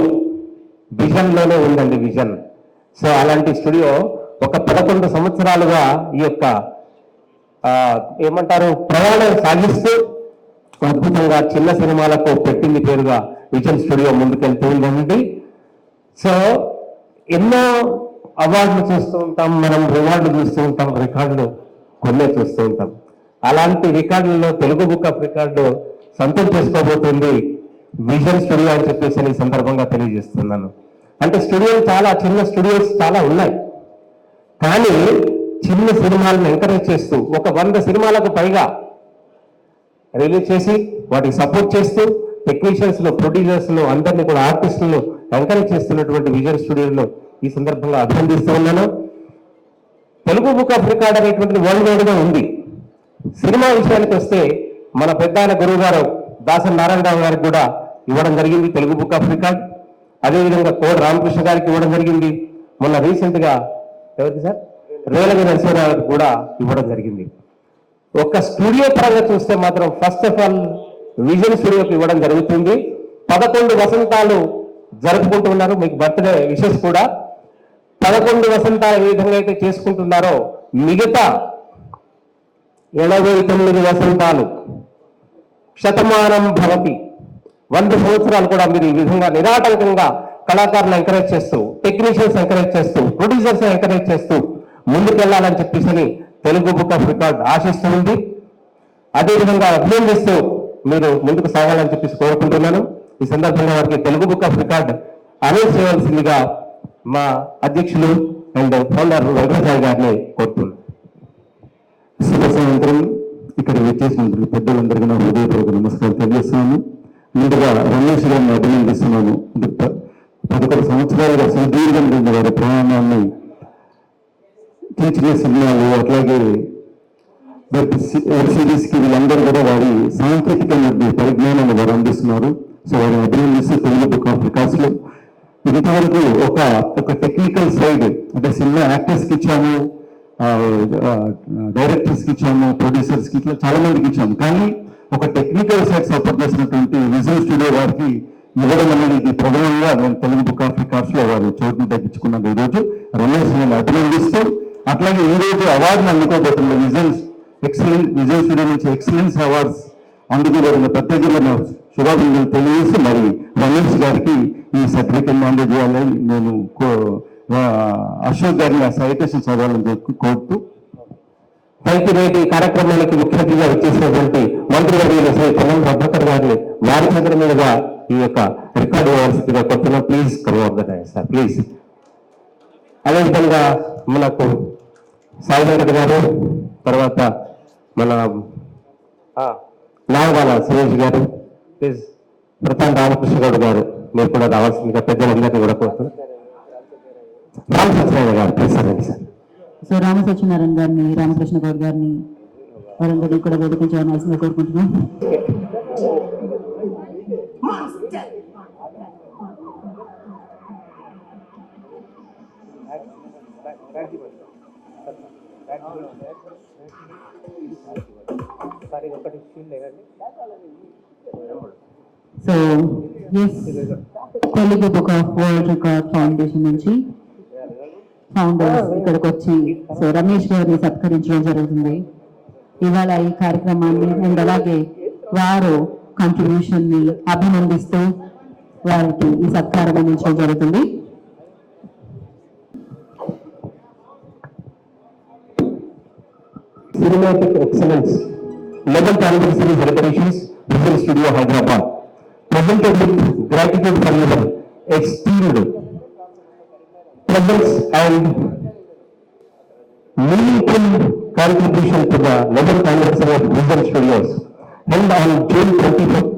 విజన్ లోనే ఉందండి, విజన్. సో అలాంటి స్టూడియో ఒక 11 సంవత్సరాలుగా ఈ యొక్క ఏమంటారు ప్రయాణం సాగిస్తూ అద్భుతంగా చిన్న సినిమాలకు పెట్టింది పేరుగా విజన్ స్టూడియో ముందుకెళ్తూ ఉందండి. సో ఎన్నో అవార్డులు చూస్తూ ఉంటాం, మనం రివార్డులు చూస్తూ ఉంటాం, రికార్డులు కొన్నే చూస్తూ ఉంటాం. అలాంటి రికార్డులలో తెలుగు బుక్ ఆఫ్ రికార్డు సొంతం చేసుకోబోతుంది విజన్ స్టూడియో అని చెప్పేసి ఈ సందర్భంగా తెలియజేస్తున్నాను. అంటే చిన్న స్టూడియోస్ చాలా ఉన్నాయి, కానీ చిన్న సినిమాలను ఎంకరేజ్ చేస్తూ ఒక 100 సినిమాలకు పైగా రిలీజ్ చేసి వాటికి సపోర్ట్ చేస్తూ టెక్నీషియన్స్ ను, ప్రొడ్యూసర్స్ ను, అందరినీ కూడా ఆర్టిస్టులను ఎంకరేజ్ చేస్తున్నటువంటి విజన్ స్టూడియోలో ఈ సందర్భంగా అభినందిస్తూ ఉన్నాను. తెలుగు బుక్ ఆఫ్ రికార్డ్ అనేటువంటిది వరల్డ్ వైడ్ గా ఉంది. సినిమా విషయానికి వస్తే మన పెద్ద గురువు గారు దాసరి నారాయణరావు గారికి కూడా ఇవ్వడం జరిగింది తెలుగు బుక్ ఆఫ్ రికార్డ్. అదేవిధంగా కోడి రామకృష్ణ గారికి ఇవ్వడం జరిగింది. మొన్న రీసెంట్ గా ఎవరికి సార్ రేలంగి నరసింహరావు కూడా ఇవ్వడం జరిగింది. ఒక స్టూడియో పరంగా చూస్తే మాత్రం ఫస్ట్ ఆఫ్ ఆల్ విజన్ స్టూడియోకి ఇవ్వడం జరుగుతుంది. 11 వసంతాలు జరుపుకుంటున్నారు. మీకు బర్త్డే విషెస్ కూడా 11 వసంతాలు ఏ విధంగా అయితే చేసుకుంటున్నారో మిగతా 89 వసంతాలు శతమానం భవతి 100 సంవత్సరాలు కూడా మీరు ఈ విధంగా నిరాటంకంగా కళాకారులు ఎంకరేజ్ చేస్తూ, టెక్నీషియన్స్ ఎంకరేజ్ చేస్తూ, ప్రొడ్యూసర్స్ ఎంకరేజ్ చేస్తూ ముందుకెళ్లాలని చెప్పేసి తెలుగు బుక్ ఆఫ్ రికార్డ్ ఆశిస్తూ ఉంది. అదేవిధంగా అభినందిస్తూ మీరు ముందుకు సాగాలని చెప్పేసి కోరుకుంటున్నాను. ఈ సందర్భంగా వారికి Telugu book of record announce చేయవలసిందిగా మా అధ్యక్షులు అండ్ ఫౌండర్ వెంకటరావు గారిని కోరుతున్నాను. శుభ సాయంత్రం. ఇక్కడ విచ్చేసినందుకు పెద్దలందరికీ నా హృదయపూర్వక నమస్కారం తెలియజేస్తున్నాను. ముందుగా రమేష్ గారిని అభినందిస్తున్నాను. 11 సంవత్సరాలుగా సుదీర్ఘంగా వారి ప్రయాణాన్ని చిన్న చిన్న సినిమాలు అట్లాగే వెబ్ సిరీస్ కి వీళ్ళందరూ కూడా వారి సాంకేతిక పరిజ్ఞానాన్ని వారు అందిస్తున్నారు. సో వారిని అభినందిస్తూ తెలుగు బుక్ ఆఫ్ రికార్డ్స్ లో ఇంతవరకు ఒక టెక్నికల్ సైడ్ అంటే సినిమా యాక్టర్స్ కి ఇచ్చాము, డైరెక్టర్స్ కి ఇచ్చాము, ప్రొడ్యూసర్స్ కి ఇట్లా చాలా మందికి ఇచ్చాము. కానీ ఒక టెక్నికల్ సైడ్ సపోర్ట్ చేసినటువంటి విజువల్ స్టూడియో వారికి ఇవ్వడం అనేది ప్రధానంగా నేను తెలుగు బుక్ ఆఫ్ రికార్డ్స్ లో వారు చోటును తగ్గించుకున్నాను. ఈరోజు రమేష్ గారిని అభినందిస్తూ అట్లాగే ఈ రోజు అవార్డును అందుకోబోతున్న విజువల్ స్టూడియో నుంచి ఎక్సలెన్స్ అవార్డ్స్ అందుకోబోతున్న ప్రత్యేకమైన శుభాభినందనలు తెలియజేసి మరి రమేష్ గారికి ఈ సర్టిఫికెట్ అందజేయాలని నేను అశోక్ గారిని ఆ సైటేషన్ చదవాలని కోరుతూ రైతు నేటి కార్యక్రమానికి ముఖ్య అతిథిగా వచ్చేసినటువంటి మంత్రివర్యులు శ్రీ పొన్నం ప్రభాకర్ గారిని వారి చేతుల మీదుగా ఈ యొక్క రికార్డు ఇవ్వాల్సిందిగా కోరుతున్నాం. Please come sir please. అదేవిధంగా మనకు సాయినాథ్ గారు, తర్వాత మన నాగవాల సురేష్ గారు, ప్లీజ్ ప్రతాప్ రామకృష్ణ గౌడ్ గారు మీరు కూడా రావాల్సిందిగా పెద్దలందరినీ కూడా కోరుతున్నాం. Rama Satyanarayana garu please sir sir. So Rama Satyanarayana గారిని, రామకృష్ణ గౌడ్ గారిని వారందరినీ కూడా వేదిక చేయవలసిందిగా కోరుకుంటున్నాం. So yes, Telugu book of world record foundation నుంచి ఫౌండర్స్ ఇక్కడికి వచ్చి సో రమేష్ గారిని సత్కరించడం జరుగుతుంది ఇవాళ ఈ కార్యక్రమాన్ని. అండ్ అలాగే వారు కాంట్రిబ్యూషన్ ని అభినందిస్తూ వారికి ఈ సత్కారం అందించడం జరుగుతుంది. Cinematic Excellence 11th Anniversary Celebrations, Visual Studio Hyderabad, presented with gratitude for your esteemed presence and meaningful contribution to the 11th Anniversary of Visual Studios, held on June 21st,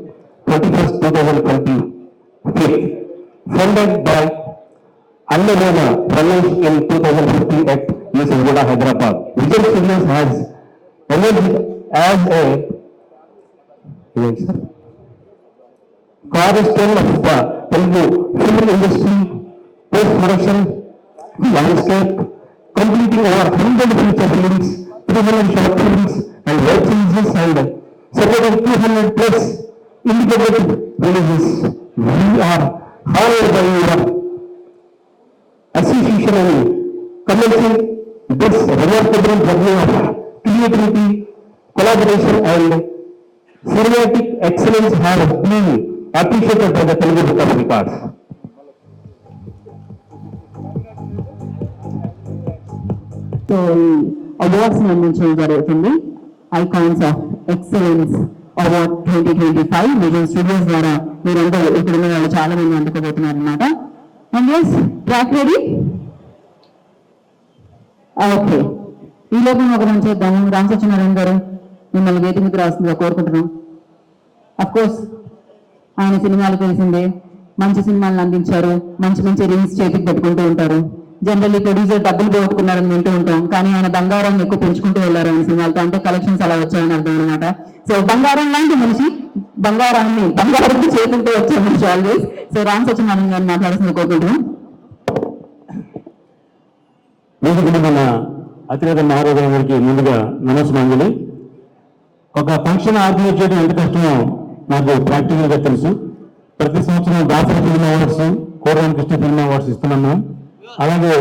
2025, funded by Annavena Ramesh in 2015 at UC Goda, Hyderabad. Visual Studios has emerged as a cornerstone of the Telugu film industry, post-production landscape, completing over 100 feature films, 300 short films and web series and supporting 200 plus independent releases. We are honored by your association and commencing this remarkable journey of creativity, collaboration and cinematic excellence have been appreciated by the Telugu Book of Records. So ఈ awards అందించడం జరుగుతుంది. Icons of excellence award 2025 vision studios ద్వారా మీరందరూ ఇక్కడ ఉన్న వాళ్ళు చాలా మంది అందుకోబోతున్నారు అనమాట. And yes, track ready? Okay, ఈ లోపల ఒక మంచి చేద్దాము. రామ సత్యనారాయణ గారు మిమ్మల్ని వేదిక మీద రాస్తుందిగా కోరుకుంటున్నాం. అఫ్ కోర్స్ ఆయన సినిమాలు తెలిసిందే, మంచి సినిమాలను అందించారు, మంచి మంచి రీల్స్ చేతికి పెట్టుకుంటూ ఉంటారు. జనరల్లీ ప్రొడ్యూసర్ డబ్బులు పోగొట్టుకున్నారని వింటూ ఉంటాం, కానీ ఆయన బంగారాన్ని ఎక్కువ పెంచుకుంటూ వెళ్ళారు ఆయన సినిమాలతో, అంటే కలెక్షన్స్ అలా వచ్చాయని అర్థం అనమాట. సో బంగారం లాంటి మనిషి, బంగారం చేతులతో వచ్చే మనిషి ఆల్వేస్. సో రామ సత్యనారాయణ గారిని మాట్లాడాల్సింది కోరుకుంటున్నాం. మన అతిరేక మహారాజు గారికి ముందుగా నమస్కారాలు. ఒక ఫంక్షన్ ఆర్గనైజ్ చేయడం ఎంత కష్టమో నాకు ప్రాక్టికల్ గా తెలుసు. ప్రతి సంవత్సరం దాసరి ఫిల్మ్ అవార్డ్స్, కోరరామకృష్ణ ఫిల్మ్ అవార్డ్స్ ఇస్తున్నాము. అలాగే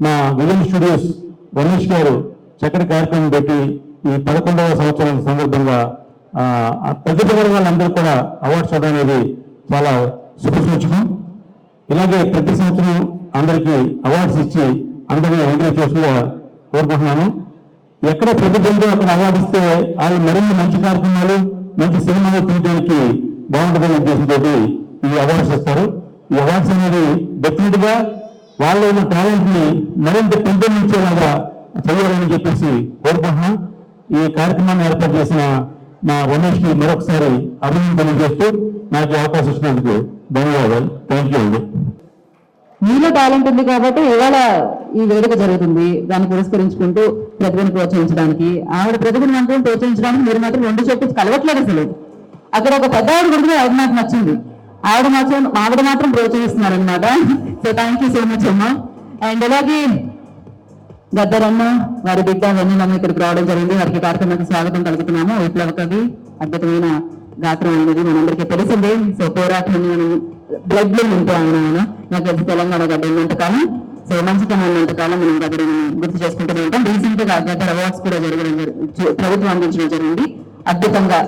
మా విజన్ స్టూడియోస్ రమేష్ గారు చక్కటి కార్యక్రమం పెట్టి ఈ 11వ సంవత్సరం సందర్భంగా ప్రతిభ వాళ్ళందరూ కూడా అవార్డ్స్ ఇవ్వడం అనేది చాలా శుభసూచకం. ఇలాగే ప్రతి సంవత్సరం అందరికీ అవార్డ్స్ ఇచ్చి అందరినీ ఎంకరేజ్ చేస్తుగా కోరుకుంటున్నాను. ఎక్కడ ప్రతిబంధం అక్కడ అవార్డు ఇస్తే వాళ్ళు మరిన్ని మంచి కార్యక్రమాలు మంచి సినిమాలు తీయడానికి బాగుంటుందనే ఉద్దేశంతో ఈ అవార్డ్స్ ఇస్తారు. ఈ అవార్డ్స్ అనేది డెఫినెట్ గా వాళ్ళ ఉన్న టాలెంట్ ని మరింత పెంపొందించేలాగా చేయాలని చెప్పేసి కోరుకుంటున్నాం. ఈ కార్యక్రమాన్ని ఏర్పాటు చేసిన మా రమేష్ కి మరొకసారి అభినందనలు చేస్తూ నాకు అవకాశం ఇచ్చినందుకు ధన్యవాదాలు. థ్యాంక్ యూ అండి. మీలో టాలెంట్ ఉంది కాబట్టి ఇవాళ ఈ వేడుక జరుగుతుంది. దాన్ని పురస్కరించుకుంటూ ప్రతిభను ప్రోత్సహించడానికి, ఆవిడ ప్రతిభను మాత్రం ప్రోత్సహించడానికి మీరు మాత్రం రెండు చెప్పి కలవట్లేదు. అసలు అక్కడ ఒక పెద్ద ఆవిడ కూడా ఆవిడ నాకు నచ్చింది, ఆవిడ మాత్రం ప్రోత్సహిస్తున్నారు అనమాట. So thank you so much అమ్మా. అండ్ అలాగే గద్దరన్న వారి బిడ్డ వెన్నెలమ్మ ఇక్కడికి రావడం జరిగింది. వారికి కార్యక్రమానికి స్వాగతం కలుగుతున్నాము. విప్లవ కవి, అద్భుతమైన గాత్రం అనేది మనందరికీ తెలిసిందే. సో పోరాటం బ్లడ్ లో ఉంటే ఆయన నాకు అది తెలంగాణ గడ్డ ఉన్నంతకాలం, సో మంచితనం ఉన్నంతకాలం మనం గద్దరని గుర్తు చేసుకుంటూనే ఉంటాం. రీసెంట్ గా గద్దర్ అవార్డ్స్ కూడా ప్రభుత్వం అందించడం జరిగింది. అద్భుతంగా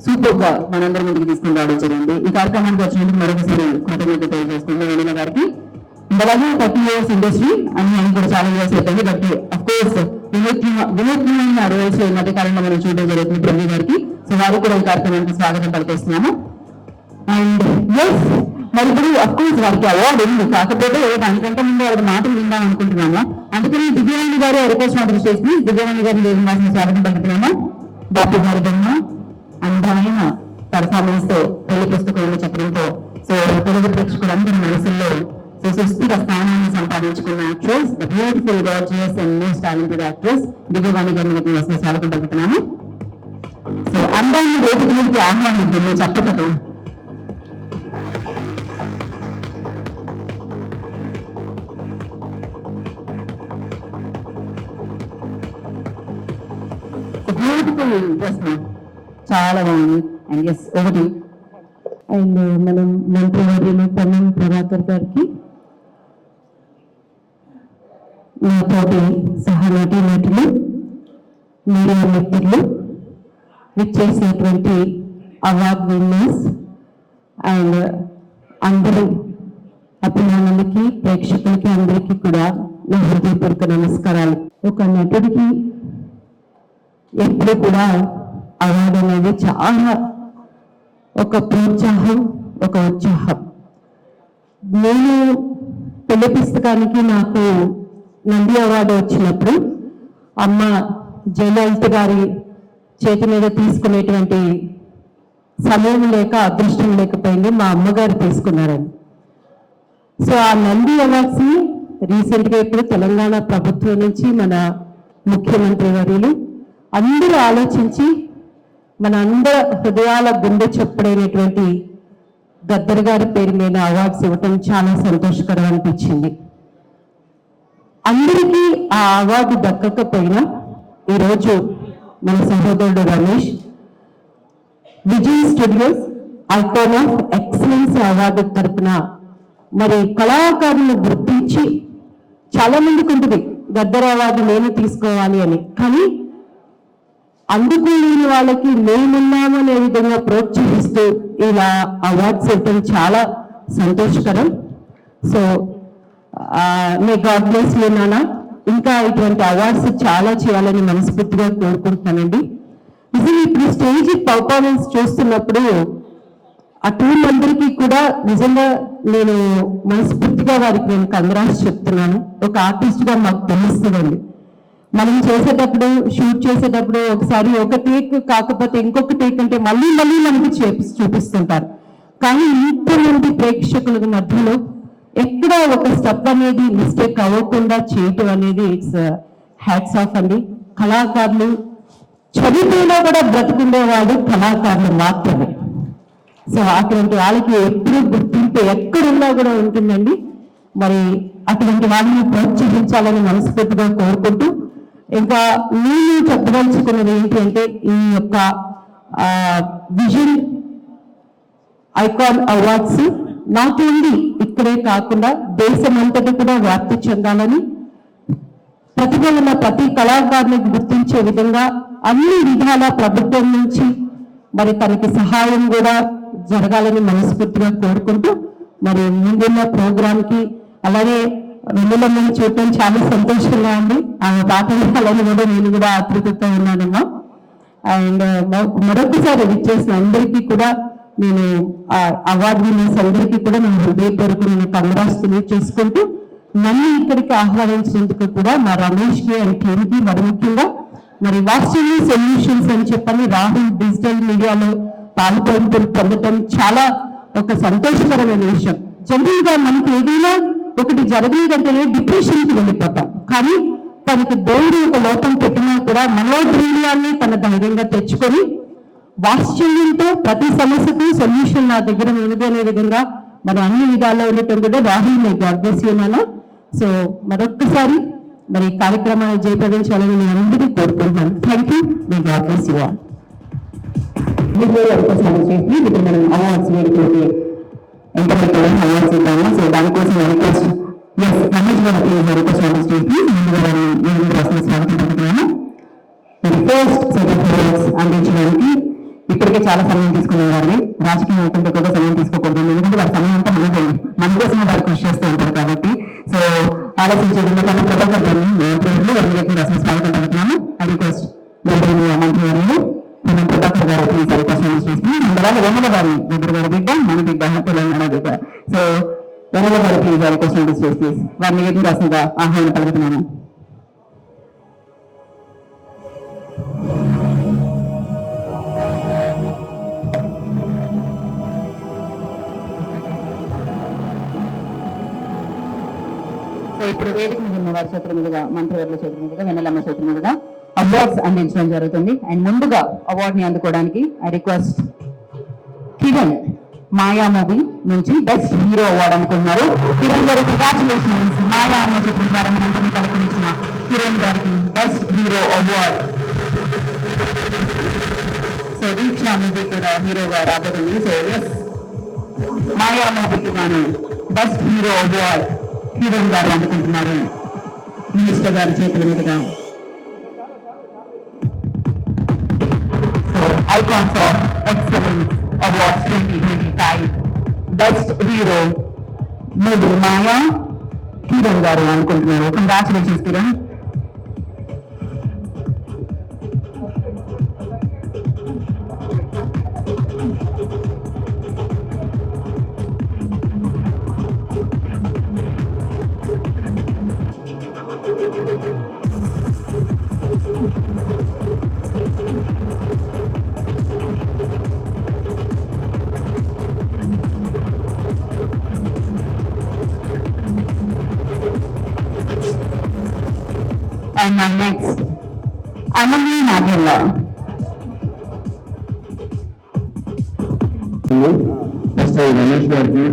సూపర్ గా మనందరి ముందుకు తీసుకుని రావడం జరిగింది. ఈ కార్యక్రమానికి వచ్చినందుకు మరొకసారి కృతజ్ఞత తెలియజేస్తుంది వెన్నెల గారికి. అలాగే 30 years ఇండస్ట్రీ అని ఆయన కూడా చాలా ఇయర్స్ అవుతుంది. బట్ అఫ్ కోర్స్ వినూత్నమైన రోల్స్ ఈ మధ్య కాలంలో మనం చూడడం జరుగుతుంది ప్రవీ గారికి. సో వారు కూడా ఈ కార్యక్రమానికి స్వాగతం పలికేస్తున్నాము. అండ్ ఎస్, మరి ఇప్పుడు అఫ్ కోర్స్ వారికి అవార్డు ఉంది, కాకపోతే దానికంటే ముందు వారి మాటలు విందాం అనుకుంటున్నాము. అందుకని దివ్యవాణి గారు రిక్వెస్ట్ ఆర్డర్ చేసి దివ్యవాణి గారిని దేవనివాసం స్వాగతం పలుకుతున్నాము. డాక్టర్ గారి బొమ్మ అందమైన పర్ఫార్మెన్స్ తో, పెళ్లి పుస్తకంలో చక్రంతో, సో తెలుగు ప్రేక్షకులందరి మనసుల్లో సుస్థిర స్థానాన్ని సంపాదించుకున్న actress, the beautiful gorgeous and most talented actress Divyavani గారిని వస్తే స్వాగతం పలుకుతున్నాము. సో అందాన్ని వేదిక మీదకి ఆహ్వానిద్దాము చప్పటతో. బ్యూటిఫుల్ డ్రెస్, చాలా బాగుంది. అండ్ ఎస్ ఒకటి అండ్ మనం మంత్రి వర్యులు పొన్నం ప్రభాకర్ గారికి, నాతోటి సహనటి నటులు, మీడియా మిత్రులు, విచ్చేసినటువంటి అవార్డ్ విన్నర్స్ అండ్ అందరూ అభిమానులకి, ప్రేక్షకులకి అందరికీ కూడా నా హృదయపూర్వక నమస్కారాలు. ఒక నటుడికి ఎప్పుడు కూడా అవార్డు అనేది చాలా ఒక ప్రోత్సాహం, ఒక ఉత్సాహం. నేను పెళ్లి పుస్తకానికి నాకు నంది అవార్డు వచ్చినప్పుడు అమ్మ జయలలిత గారి చేతి మీద తీసుకునేటువంటి సమయం లేక, అదృష్టం లేకపోయింది, మా అమ్మగారు తీసుకున్నారని. సో ఆ నంది అవార్డ్స్ ని రీసెంట్ గా ఇప్పుడు తెలంగాణ ప్రభుత్వం నుంచి మన ముఖ్యమంత్రి వర్యులు అందరూ ఆలోచించి మన అందరి హృదయాల గుండె చెప్పుడైనటువంటి గద్దర్ గారి పేరు మీద అవార్డ్స్ ఇవ్వటం చాలా సంతోషకరం అనిపించింది. అందరికీ ఆ అవార్డు దక్కకపోయినా ఈరోజు మన సహోదరుడు Ramesh Vijay studios icon of excellence award తరఫున మరి కళాకారులను గుర్తించి, చాలా మందికి ఉంటుంది గద్దర్ అవార్డు నేను తీసుకోవాలి అని, కానీ అందుకోలేని వాళ్ళకి మేమున్నాము అనే విధంగా ప్రోత్సహిస్తూ ఇలా అవార్డ్స్ ఇవ్వడం చాలా సంతోషకరం. So may God bless you నాన్న. ఇంకా ఇటువంటి అవార్డ్స్ చాలా చేయాలని మనస్ఫూర్తిగా కోరుకుంటున్నానండి. నిజంగా ఇప్పుడు స్టేజ్ పర్ఫార్మెన్స్ చూస్తున్నప్పుడు ఆ టీం అందరికీ కూడా నిజంగా నేను మనస్ఫూర్తిగా వారికి నేను కంగ్రాట్స్ చెప్తున్నాను. ఒక ఆర్టిస్ట్ గా మాకు తెలుస్తుందండి, మనం చేసేటప్పుడు, షూట్ చేసేటప్పుడు ఒకసారి ఒక టేక్ కాకపోతే ఇంకొక టేక్ అంటే మళ్ళీ మళ్ళీ మనకి చూపిస్తుంటారు. కానీ ఇంతమంది ప్రేక్షకుల మధ్యలో ఎక్కడ ఒక స్టెప్ అనేది మిస్టేక్ అవ్వకుండా చేయటం అనేది ఇట్స్ హ్యాట్స్ ఆఫ్ అండి. కళాకారులు చరిత్రలో కూడా బ్రతుకుండేవాడు కళాకారులు మాత్రమే. సో అటువంటి వాళ్ళకి ఎప్పుడు గుర్తింపు ఎక్కడున్నా కూడా ఉంటుందండి. మరి అటువంటి వాళ్ళని ప్రోత్సహించాలని మనస్ఫూర్తిగా కోరుకుంటూ, ఇంకా నేను చెప్పదలుచుకున్నది ఏంటి అంటే, ఈ యొక్క vision icon awards not only ఇక్కడే కాకుండా దేశమంతటి కూడా వ్యాప్తి చెందాలని, ప్రతిభ ఉన్న ప్రతి కళాకారుని గుర్తించే విధంగా అన్ని విధాల ప్రభుత్వం నుంచి మరి తనకి సహాయం కూడా జరగాలని మనస్ఫూర్తిగా కోరుకుంటూ మరి ముందున్న ప్రోగ్రామ్ కి అలాగే వెన్నెలమ్మని చూడటం చాలా సంతోషంగా ఉంది. ఆమె పాట వినాలని కూడా నేను కూడా ఆతృతతో ఉన్నానమ్మా. అండ్ మరొకసారి విచ్చేసిన అందరికీ కూడా నేను అవార్డు విన్నర్స్ అందరికీ కూడా నేను హృదయపూర్వక నేను కంగ్రాట్స్ తెలియజేసుకుంటూ నన్ను ఇక్కడికి ఆహ్వానించినందుకు కూడా మా రమేష్కి అండ్ టీమ్కి మరి ముఖ్యంగా మరి వాట్సప్ సొల్యూషన్స్ అని చెప్పని రాహుల్ డిజిటల్ మీడియాలో పొందటం చాలా ఒక సంతోషకరమైన విషయం. జనరల్ గా మనకి ఏదైనా ఒకటి జరగలేదంటే డిప్రెషన్కి వెళ్ళిపోతాం, కానీ తనకి దేవుడు ఒక లోపం పెట్టినా కూడా మనోధైర్యాన్ని తన ధైర్యంగా తెచ్చుకొని వాత్సల్యంతో ప్రతి సమస్యకు సొల్యూషన్ నా దగ్గర ఉన్నది అనే విధంగా మరి అన్ని విధాల్లో ఉండటం కూడా రాహుల్ నేను గర్వస్తున్నాను. సో మరొక్కసారి మరి కార్యక్రమాన్ని జయప్రదం చేయాలని నేను అందరికీ కోరుకుంటున్నాను. Thank you. నేను గర్వస్తున్నాను. చేసి ఇప్పుడు మనం అవార్డ్స్ వేడుకోవాలి అవార్డ్స్ ఇద్దాము. సో దానికోసం రిక్వెస్ట్ రమేష్ గారు రిక్వెస్ట్ చేసి ముందుగా ప్రశ్న స్వాగతం పడుతున్నాను. ఫస్ట్ సెట్ ఆఫ్ అవార్డ్స్ అందించడానికి ఇప్పటికే చాలా సమయం తీసుకునే వారిని రాజకీయ నాయకులతో కూడా సమయం తీసుకోకూడదు, ఎందుకంటే వారి సమయం అంతా మన కోసం వారు కృషి చేస్తూ ఉంటారు కాబట్టి. సో ఆలోచించే కానీ ప్రభాకర్ గారిని అసలు స్వాగతం పడుతున్నాను. ఐ రిక్వెస్ట్ మంత్రి గారు ప్రభాకర్ గారు ప్లీజ్ రిక్వెస్ట్ చేసి అందువల్ల వెన్నెల గారి గారి బిడ్డ మన బిడ్డ తెలంగాణ బిడ్డ. సో వెన్నెల గారు ప్లీజ్ రిక్వెస్ట్ చేసి వారిని ఏది రాసిందా ఆహ్వానం పలుకుతున్నాను. సో ఇప్పుడు వేదిక మీద ఉన్న వారి చేతుల మీదుగా మంత్రివర్ల చేతుల మీదుగా వెన్నెలమ్మ చేతుల మీదుగా అవార్డ్స్ అందించడం జరుగుతుంది. అండ్ ముందుగా అవార్డ్ ని అందుకోవడానికి I request Kiran Maya movie నుంచి బెస్ట్ హీరో అవార్డు అనుకున్నారు. కిరణ్ గారు కంగ్రాచులేషన్స్. మాయా అనే చిత్రం ద్వారా మనందరినీ కల్పించిన కిరణ్ గారికి బెస్ట్ హీరో అవార్డ్. సో దీక్ష మూవీ కూడా హీరోగా రాబోతుంది. సో ఎస్ మాయా మూవీకి గాను బెస్ట్ హీరో అవార్డ్ కిరణ్ గారు అందుకుంటున్నారు మినిస్టర్ గారి చేతుల మీదుగా. Icons of Excellence Awards 2025 Best Hero movie మాయా కిరణ్ గారు అనుకుంటున్నారు. Congratulations Kiran. And my next, Anandi Nagella. First Ramesh గారికి,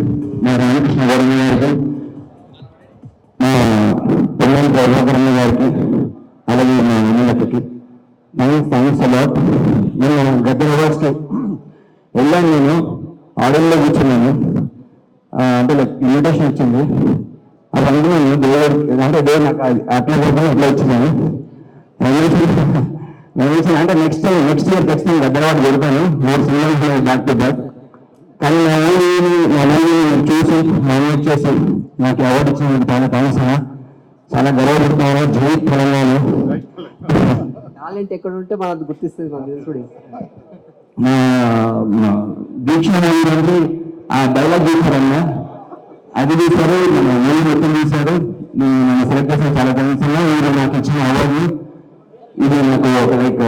మా రామకృష్ణ వర్మ గారికి, మా పొన్నం ప్రభాకరణ గారికి, అలాగే మా అన్నలకి థ్యాంక్స్ అలాట్. నేను గత అవార్డ్స్కి వెళ్ళాను. నేను ఆడియోలో కూర్చున్నాను, అంటే లైక్ ఇన్విటేషన్ వచ్చింది. అవన్నీ నేను దేవుడు అంటే దేవుడు నాకు అట్లా కూడా అట్లా వచ్చినాను. అంటే నెక్స్ట్ ఇయర్ ఖచ్చితంగా గత అవార్డు పెడతాను. 4 సినిమాలు బ్యాక్ టు బ్యాక్. కానీ నా మూవీని చూసి నామినేట్ చేసి నాకు అవార్డు ఇచ్చినందుకు చాలా థ్యాంక్స్ అన్నా. చాలా గర్వపడుతున్నాను. జై తెలంగాణ. టాలెంట్ ఎక్కడ ఉంటే మనది గుర్తిస్తుంది మన దేవుడు. దీక్ష మూవీ ఆ డైలాగ్ తీశారన్నా, అది తీశారు. మన మూవీ మొత్తం తీశారు. నన్ను సెలెక్ట్ చేసిన చాలా థ్యాంక్స్ అన్నా. మీరు నాకు ఇచ్చిన అవార్డు ఇది నాకు ఒక లైక్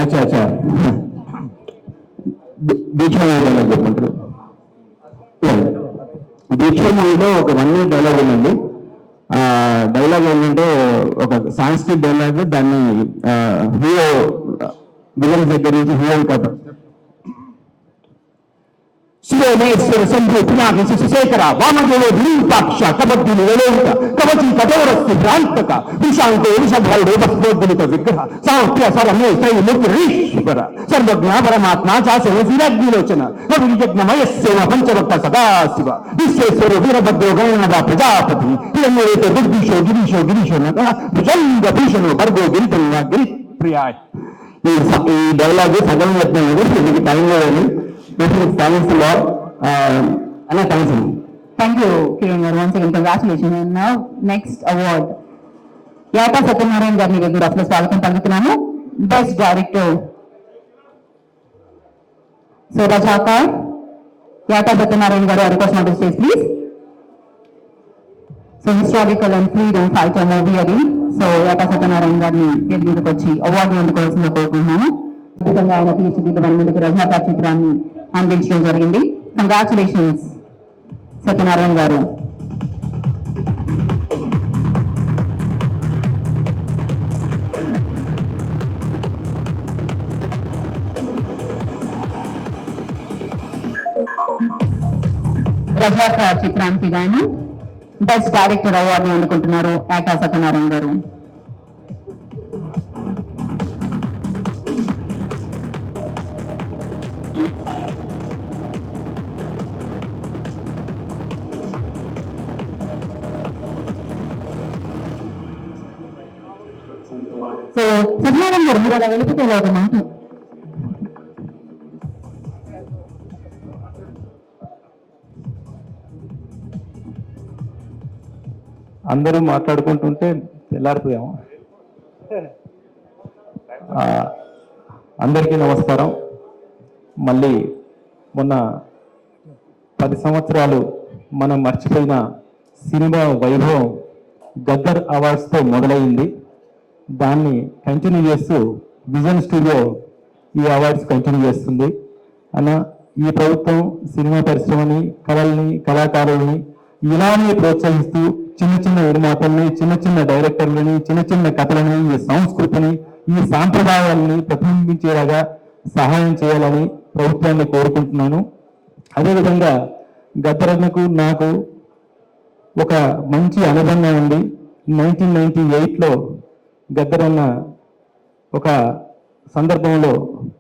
అచ్చా దీక్ష మూవీ చెప్పంటారు. దీక్ష మూవీలో ఒక 1 minute డైలాగ్ ఉందండి. డైలాగ్ ఏంటంటే ఒక సాంస్కృతిక డైలాగ్. దాన్ని హీరో విలన్స్ దగ్గర నుంచి హీరో కథ శిరోమేశ్వర సంభూ పినాక శశేఖర వామదేవ ధీపాక్ష కబడ్డీ నిలవేత కవచి కఠోరస్తి భ్రాంతక విశాంతో విషభారుడు భక్తోద్గలిత విగ్రహ సాంఖ్య సరమే శ్రీముఖీశ్వర సర్వజ్ఞ పరమాత్మ చాసన శ్రీరాజ్ఞలోచన అవియజ్ఞమయస్సేన పంచవక్త సదాశివ విశ్వేశ్వర వీరభద్రో గణనాథ ప్రజాపతి హిరణ్యరేత దుర్దీశో గిరీశో నగ భుజంగ భూషణో భర్గో గిరితన్య గిరి ప్రియాయ. ఈ డైలాగ్ సగం యత్నం ఇది టైం లేదని థ్యాంక్స్ అలా thanks. Thank you Kiran garu, once again congratulation. And now next award Yata Satyanarayana గారిని దగ్గర అసలు స్వాగతం పలుకుతున్నాను. Best director so Razakar Yata Satyanarayana garu request not to stage please. So historical and freedom fighter movie అది. సో యాటా సత్యనారాయణ గారిని మీదకి వచ్చి అవార్డు అందుకోవాల్సిందిగా కోరుకుంటున్నాను. అద్భుతంగా ఆయన తీర్చిదిద్దిన మన ముందుకు రజాకార్ చిత్రాన్ని అందించడం జరిగింది. కంగ్రాచులేషన్స్ సత్యనారాయణ గారు. రజాకార్ చిత్రానికి గాను బెస్ట్ డైరెక్టర్ అవార్డు అందుకుంటున్నారు యాటా సత్యనారాయణ గారు. సో సత్యనారాయణ గారు మీరు అలా వెళ్ళిపోతే ఒక మాట. అందరూ మాట్లాడుకుంటుంటే తెల్లారిపోయాము. అందరికీ నమస్కారం. మళ్ళీ మొన్న 10 సంవత్సరాలు మనం మర్చిపోయిన సినిమా వైభవం గద్దర్ అవార్డ్స్తో మొదలైంది. దాన్ని కంటిన్యూ చేస్తూ విజన్ స్టూడియో ఈ అవార్డ్స్ కంటిన్యూ చేస్తుంది. అన్న ఈ ప్రభుత్వం సినిమా పరిశ్రమని, కళల్ని, కళాకారుల్ని ఇలానే ప్రోత్సహిస్తూ చిన్న చిన్న నిర్మాతల్ని, చిన్న చిన్న డైరెక్టర్లని, చిన్న చిన్న కథలని, ఈ సంస్కృతిని, ఈ సాంప్రదాయాలని ప్రతిబింబించేలాగా సహాయం చేయాలని ప్రభుత్వాన్ని కోరుకుంటున్నాను. అదేవిధంగా గద్దరన్నకు నాకు ఒక మంచి అనుబంధం ఉంది. 1998లో గద్దరన్న ఒక సందర్భంలో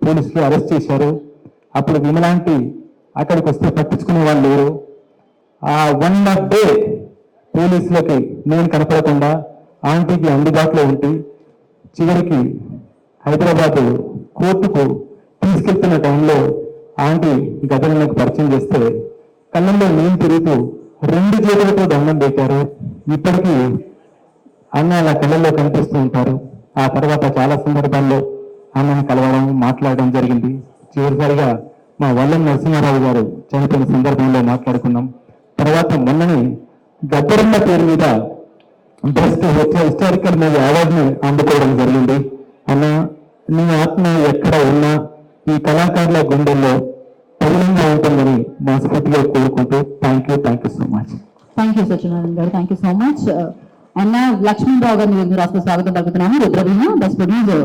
పోలీసులు అరెస్ట్ చేశారు. అప్పుడు విమలాంటి అక్కడికి వస్తే పట్టించుకునే వాళ్ళు లేరు. ఆ 1 డే పోలీసులకి నేను కనపడకుండా ఆంటీకి అందుబాటులో ఉండి చివరికి హైదరాబాద్ కోర్టుకు తీసుకెళ్తున్న టైంలో ఆంటీ గద్దరన్నకు పరిచయం చేస్తే కళ్ళల్లో నేను తిరుగుతూ 2 చేతులతో దండం పెట్టారు. ఇప్పటికీ అన్న అలా కళ్ళల్లో కనిపిస్తూ ఉంటారు. ఆ తర్వాత చాలా సందర్భాల్లో అన్నని కలవడం, మాట్లాడడం జరిగింది. చివరిసారిగా మా వల్లం నరసింహారావు గారు చనిపోయిన సందర్భంలో మాట్లాడుకున్నాం. తర్వాత మొన్ననే గద్దరన్న పేరు మీద బెస్ట్ హిస్టారికల్ మూవీ అవార్డుని అందుకోవడం జరిగింది. అన్న నీ ఆత్మ ఎక్కడ ఉన్నా ఈ కళాకారుల గుండెల్లో పదిలంగా ఉంటుందని మనస్ఫూర్తిగా కోరుకుంటూ thank you so much. Thank you Satyanarayana గారు, థ్యాంక్ యూ సో మచ్. అన్న లక్ష్మీరావు గారిని మీరు అసలు స్వాగతం పలుకుతున్నాము. Rudraveena best producer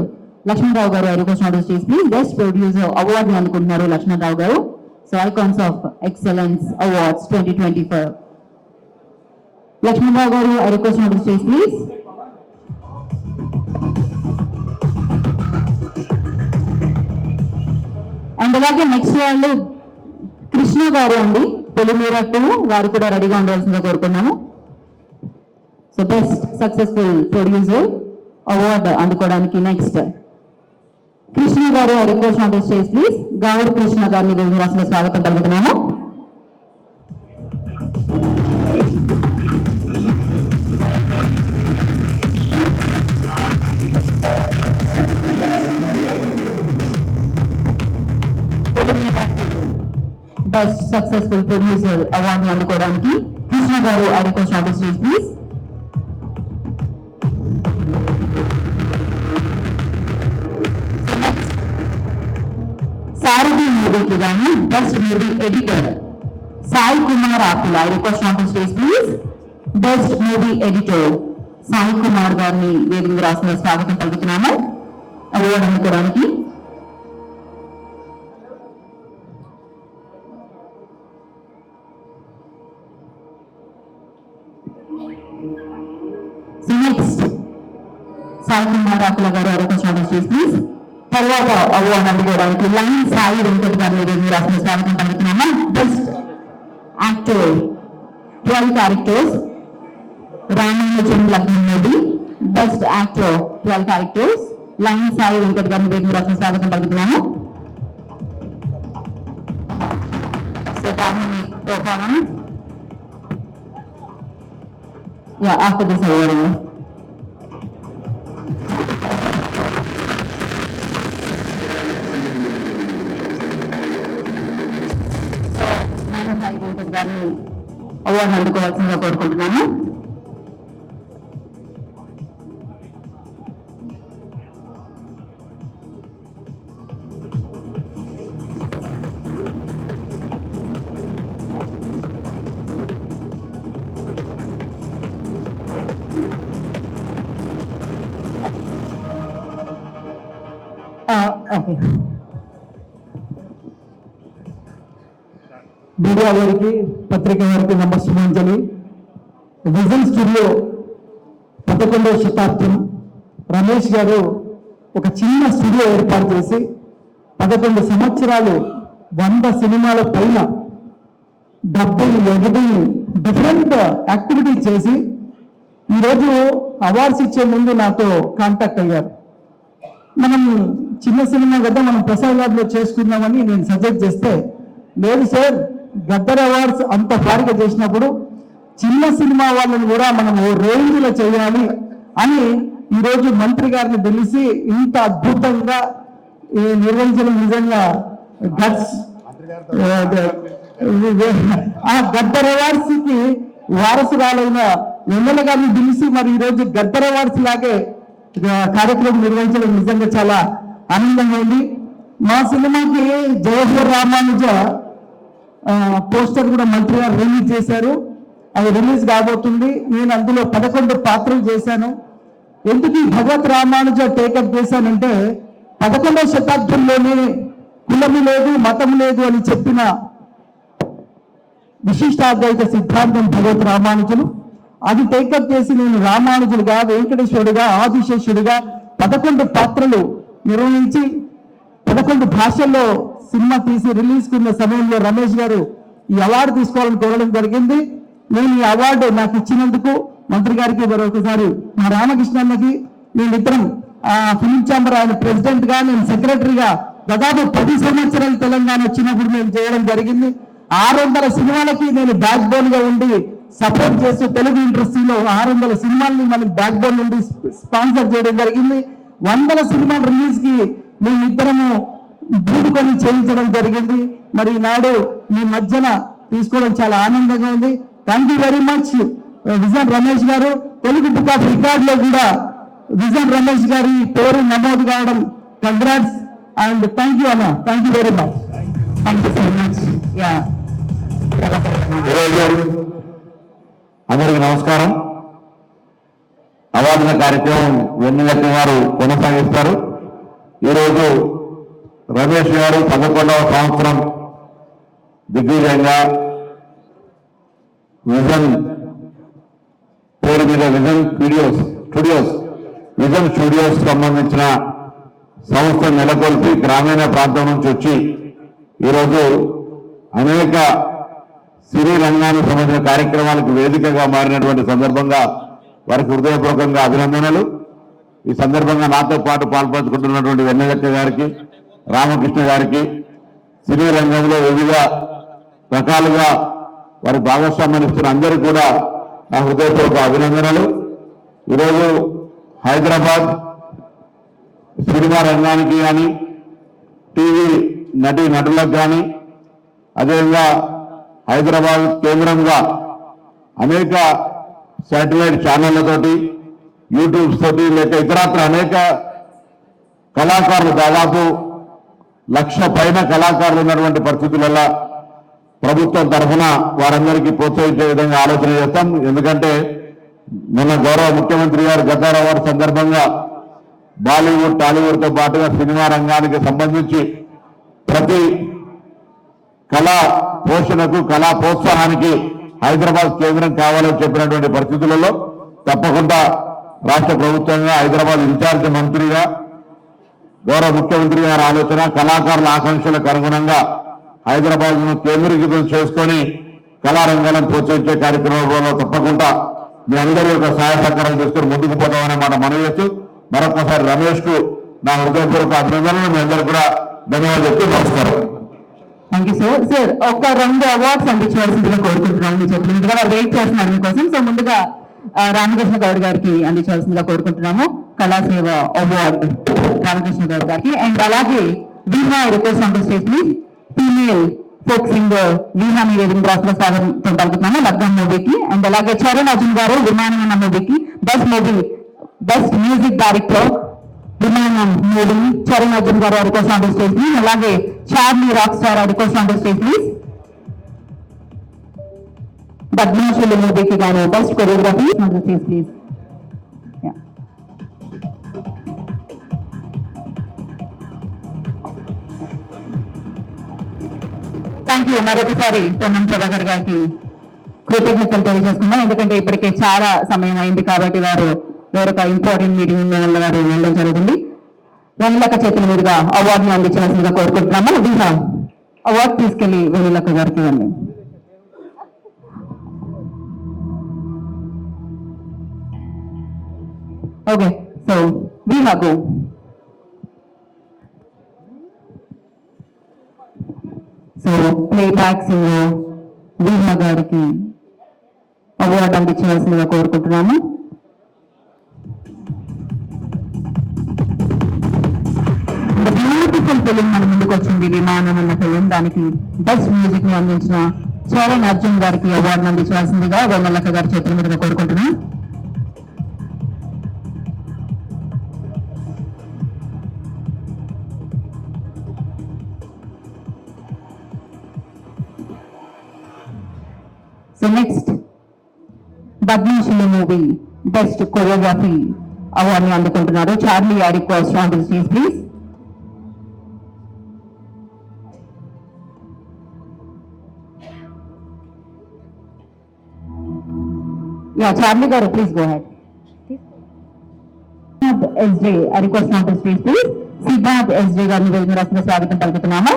Lakshmirao garu request not to stage please. Best producer award అందుకుంటున్నారు Lakshmirao garu. So icons of excellence awards 2024. Lakshmirao garu request not to stage please. And అలాగే next వాళ్ళు కృష్ణ గారు అండి, పొలిమేర 2 వారు కూడా రెడీగా ఉండాల్సిందిగా కోరుకున్నాము. So best successful producer award అందుకోవడానికి next Krishna garu request not to stage please. Goud Krishna గారిని మీరు అసలు స్వాగతం పలుకుతున్నాము. బెస్ట్ సక్సెస్ఫుల్ ప్రొడ్యూసర్ అవార్డు అందుకోవడానికి Krishna garu request not to stage please. Sarathi మూవీకి గాను best movie editor Sai Kumar Akula request not to stage please. Best movie editor Sai Kumar గారిని వేదిక రాసిన స్వాగతం పలుకుతున్నాము అవార్డు అందుకోవడానికి. Next Sai Kumar Akula garu request not to stage please. తర్వాత అవార్డు అందుకోవడానికి లైన్ సాయి వెంకట్ గారిని రాసిన స్వాగతం పలుకుతున్నాము. Best actor 12 characters Ramanujam Lagnam movie. Best actor 12 characters line Sai Venkat గారిని రాసిన స్వాగతం పలుకుతున్నాము. So performance. Yeah, after this awarding. నేను సాయి వెంకట్ గారిని అవార్డు అందుకోవాల్సిందిగా కోరుకుంటున్నాను. ఓకే, మీడియా వారికి పత్రిక వారికి నమస్కరించాలి. విజన్ స్టూడియో 11వ శతాబ్దం రమేష్ గారు ఒక చిన్న స్టూడియో ఏర్పాటు చేసి 11 సంవత్సరాలు 100 సినిమాల పైన 70 డిఫరెంట్ యాక్టివిటీ చేసి ఈరోజు అవార్డ్స్ ఇచ్చే ముందు నాతో కాంటాక్ట్ అయ్యారు. మనం చిన్న సినిమా కదా, మనం ప్రసాదాల్లో చేసుకుందామని నేను సజెస్ట్ చేస్తే, లేదు సార్, గద్దర్ అవార్డ్స్ అంత భారీగా చేసినప్పుడు చిన్న సినిమా వాళ్ళని కూడా మనం ఓ రేంజ్లో చేయాలి అని ఈరోజు మంత్రి గారిని పిలిచి ఇంత అద్భుతంగా నిర్వహించడం నిజంగా గట్స్. ఆ గద్దర్ అవార్డ్స్ కి వారసురాలైన వెన్నెల గారిని పిలిచి మరి ఈరోజు గద్దర్ అవార్డ్స్ లాగే కార్యక్రమం నిర్వహించడం నిజంగా చాలా ఆనందంగా ఉంది. మా సినిమాకి జవహర్ రామానుజ పోస్టర్ కూడా మంత్రి గారు రిలీజ్ చేశారు. అది రిలీజ్ కాబోతుంది. నేను అందులో 11 పాత్రలు చేశాను. ఎందుకు ఈ భగవత్ రామానుజ టేకప్ చేశానంటే 11వ శతాబ్దంలోనే కులము లేదు మతం లేదు అని చెప్పిన విశిష్టాద్వైత సిద్ధాంతం భగవత్ రామానుజులు. అది టేకప్ చేసి నేను రామానుజులుగా, వెంకటేశ్వరుడిగా, ఆదిశేషుడిగా 11 పాత్రలు నిర్వహించి 11 భాషల్లో సినిమా తీసి రిలీజ్ కున్న సమయంలో రమేష్ గారు ఈ అవార్డు తీసుకోవాలని కోరడం జరిగింది. నేను ఈ అవార్డు నాకు ఇచ్చినందుకు మంత్రి గారికి, మరొకసారి మా రామకృష్ణన్నకి, మేమిద్దరం ఫిలిం ఛాంబర్ ఆయన ప్రెసిడెంట్ గా, నేను సెక్రటరీగా దాదాపు 10 సంవత్సరాలు తెలంగాణ వచ్చినప్పుడు మేము చేయడం జరిగింది. 600 సినిమాలకి నేను బ్యాక్ బోన్ గా ఉండి సపోర్ట్ చేస్తూ తెలుగు ఇండస్ట్రీలో 600 సినిమాలని మనం బ్యాక్ బోన్ నుండి స్పాన్సర్ చేయడం జరిగింది. 100 సినిమాల రిలీజ్ కి మేమిద్దరము బూడుకొని చేయించడం జరిగింది. మరి ఈనాడు మీ మధ్యన తీసుకోవడం చాలా ఆనందంగా ఉంది. Thank you very much vision Ramesh గారు. తెలుగు బుక్ ఆఫ్ రికార్డ్ లో కూడా విజన్ రమేష్ గారి పేరు నమోదు కావడం కంగ్రాట్స్ అండ్ థ్యాంక్ యూ అన్న. Thank you very much. Thank you so much. Yeah, అందరికీ నమస్కారం. అవార్డుల కార్యక్రమం వెన్నెలక్క గారు కొనసాగిస్తారు. ఈరోజు రమేష్ గారు 11వ సంవత్సరం దిగ్విజయంగా విజన్ పేరు మీద విజన్ స్టూడియోస్ సంబంధించిన సంస్థ నెలకొల్పి గ్రామీణ ప్రాంతం నుంచి వచ్చి ఈరోజు అనేక సినీ రంగానికి సంబంధించిన కార్యక్రమాలకు వేదికగా మారినటువంటి సందర్భంగా వారికి హృదయపూర్వకంగా అభినందనలు. ఈ సందర్భంగా నాతో పాటు పాల్పంచుకుంటున్నటువంటి వెన్నెలక్క గారికి, రామకృష్ణ గారికి, సినీ రంగంలో వివిధ రకాలుగా వారి భాగస్వామ్యాన్ని ఇస్తున్న అందరికీ కూడా నా హృదయపూర్వక అభినందనలు. ఈరోజు హైదరాబాద్ సినిమా రంగానికి కానీ, టీవీ నటులకు కానీ, అదేవిధంగా హైదరాబాద్ కేంద్రంగా అనేక శాటిలైట్ ఛానళ్లతోటి, యూట్యూబ్స్ తోటి, లేక ఇతరత్ర అనేక కళాకారులు, దాదాపు 1,00,000 పైన కళాకారులు ఉన్నటువంటి పరిస్థితులలో ప్రభుత్వం తరఫున వారందరికీ ప్రోత్సహించే విధంగా ఆలోచన చేస్తాం. ఎందుకంటే మన గౌరవ ముఖ్యమంత్రి గారు గద్దర్ అవార్డు సందర్భంగా బాలీవుడ్, టాలీవుడ్తో పాటుగా సినిమా రంగానికి సంబంధించి ప్రతి కళా పోషణకు, కళా ప్రోత్సాహానికి హైదరాబాద్ కేంద్రం కావాలని చెప్పినటువంటి పరిస్థితులలో తప్పకుండా రాష్ట్ర ప్రభుత్వంగా, హైదరాబాద్ ఇన్ఛార్జ్ మంత్రిగా, గౌరవ ముఖ్యమంత్రి గారి ఆలోచన, కళాకారుల ఆకాంక్షలకు అనుగుణంగా హైదరాబాద్ ను కేంద్రీకృతం చేసుకొని కళారంగాలను ప్రోత్సహించే కార్యక్రమంలో తప్పకుండా మీ అందరి యొక్క సహాయ సహకారం చేసుకుని ముందుకు పోతామనే మాట మనవి చేస్తూ మరొకసారి రమేష్ కు నా హృదయపూర్వక అభినందనలు. మీ అందరూ కూడా ధన్యవాదాలు చెప్తూ నమస్కారం. Thank you sir. సార్ ఒక 2 అవార్డ్స్ అందించవలసిందిగా కోరుకుంటున్నాను. మీరు చెప్పినట్టుగా వారు వెయిట్ చేస్తున్నారు మీకోసం. సో ముందుగా రామకృష్ణ గౌడ్ గారికి అందించవలసిందిగా కోరుకుంటున్నాము కళాసేవ అవార్డు రామకృష్ణ గౌడ్ గారికి. అండ్ అలాగే Veena request on the stage please. Female folk singer Veena మీ వేదిక రాష్ట్ర స్వాగతం పలుకుతున్నాము లగ్నం మూవీకి. అండ్ అలాగే చరణ్ అర్జున్ గారు విమానం అన్న మూవీకి best music director Vimanam movie Charan Arjun garu request on the stage please. అలాగే Charlie rock star request on the stage please. Padmasulu మూవీకి గాను best choreography on the stage please. Thank you. మరొకసారి పొన్నం ప్రభాకర్ గారికి కృతజ్ఞతలు తెలియజేసుకున్నాం. ఎందుకంటే ఇప్పటికే చాలా సమయం అయింది కాబట్టి వారు వేరొక ఇంపార్టెంట్ మీటింగ్ ఉన్న వల్ల వారు వెళ్ళడం జరుగుతుంది. వెన్నెలక్క చేతుల మీదుగా అవార్డును అందించవలసిందిగా కోరుకుంటున్నాము. దీహా అవార్డు తీసుకెళ్లి వెన్నెలక్క గారికి ఇవ్వండి. ఓకే, సో దీహాకు సో ప్లేబ్యాక్ సింగర్ వీణా గారికి అవార్డు అందించవలసిందిగా కోరుకుంటున్నాము. బ్యూటిఫుల్ ఫిలిం మన ముందుకు వచ్చింది విమానం అన్న ఫిలిం. దానికి బెస్ట్ మ్యూజిక్ ని అందించిన చరణ్ అర్జున్ గారికి అవార్డు అందించవలసిందిగా వెన్నెలక్క గారి చేతుల మీదుగా కోరుకుంటున్నాం. So next Padmasulu movie best choreography అవార్డుని అందుకుంటున్నారు Charlie. I request on the stage please. Charlie garu please go head. SJ I request on the stage please. Siddharth SJ గారిని వేదిక రాష్ట్ర స్వాగతం పలుకుతున్నాము.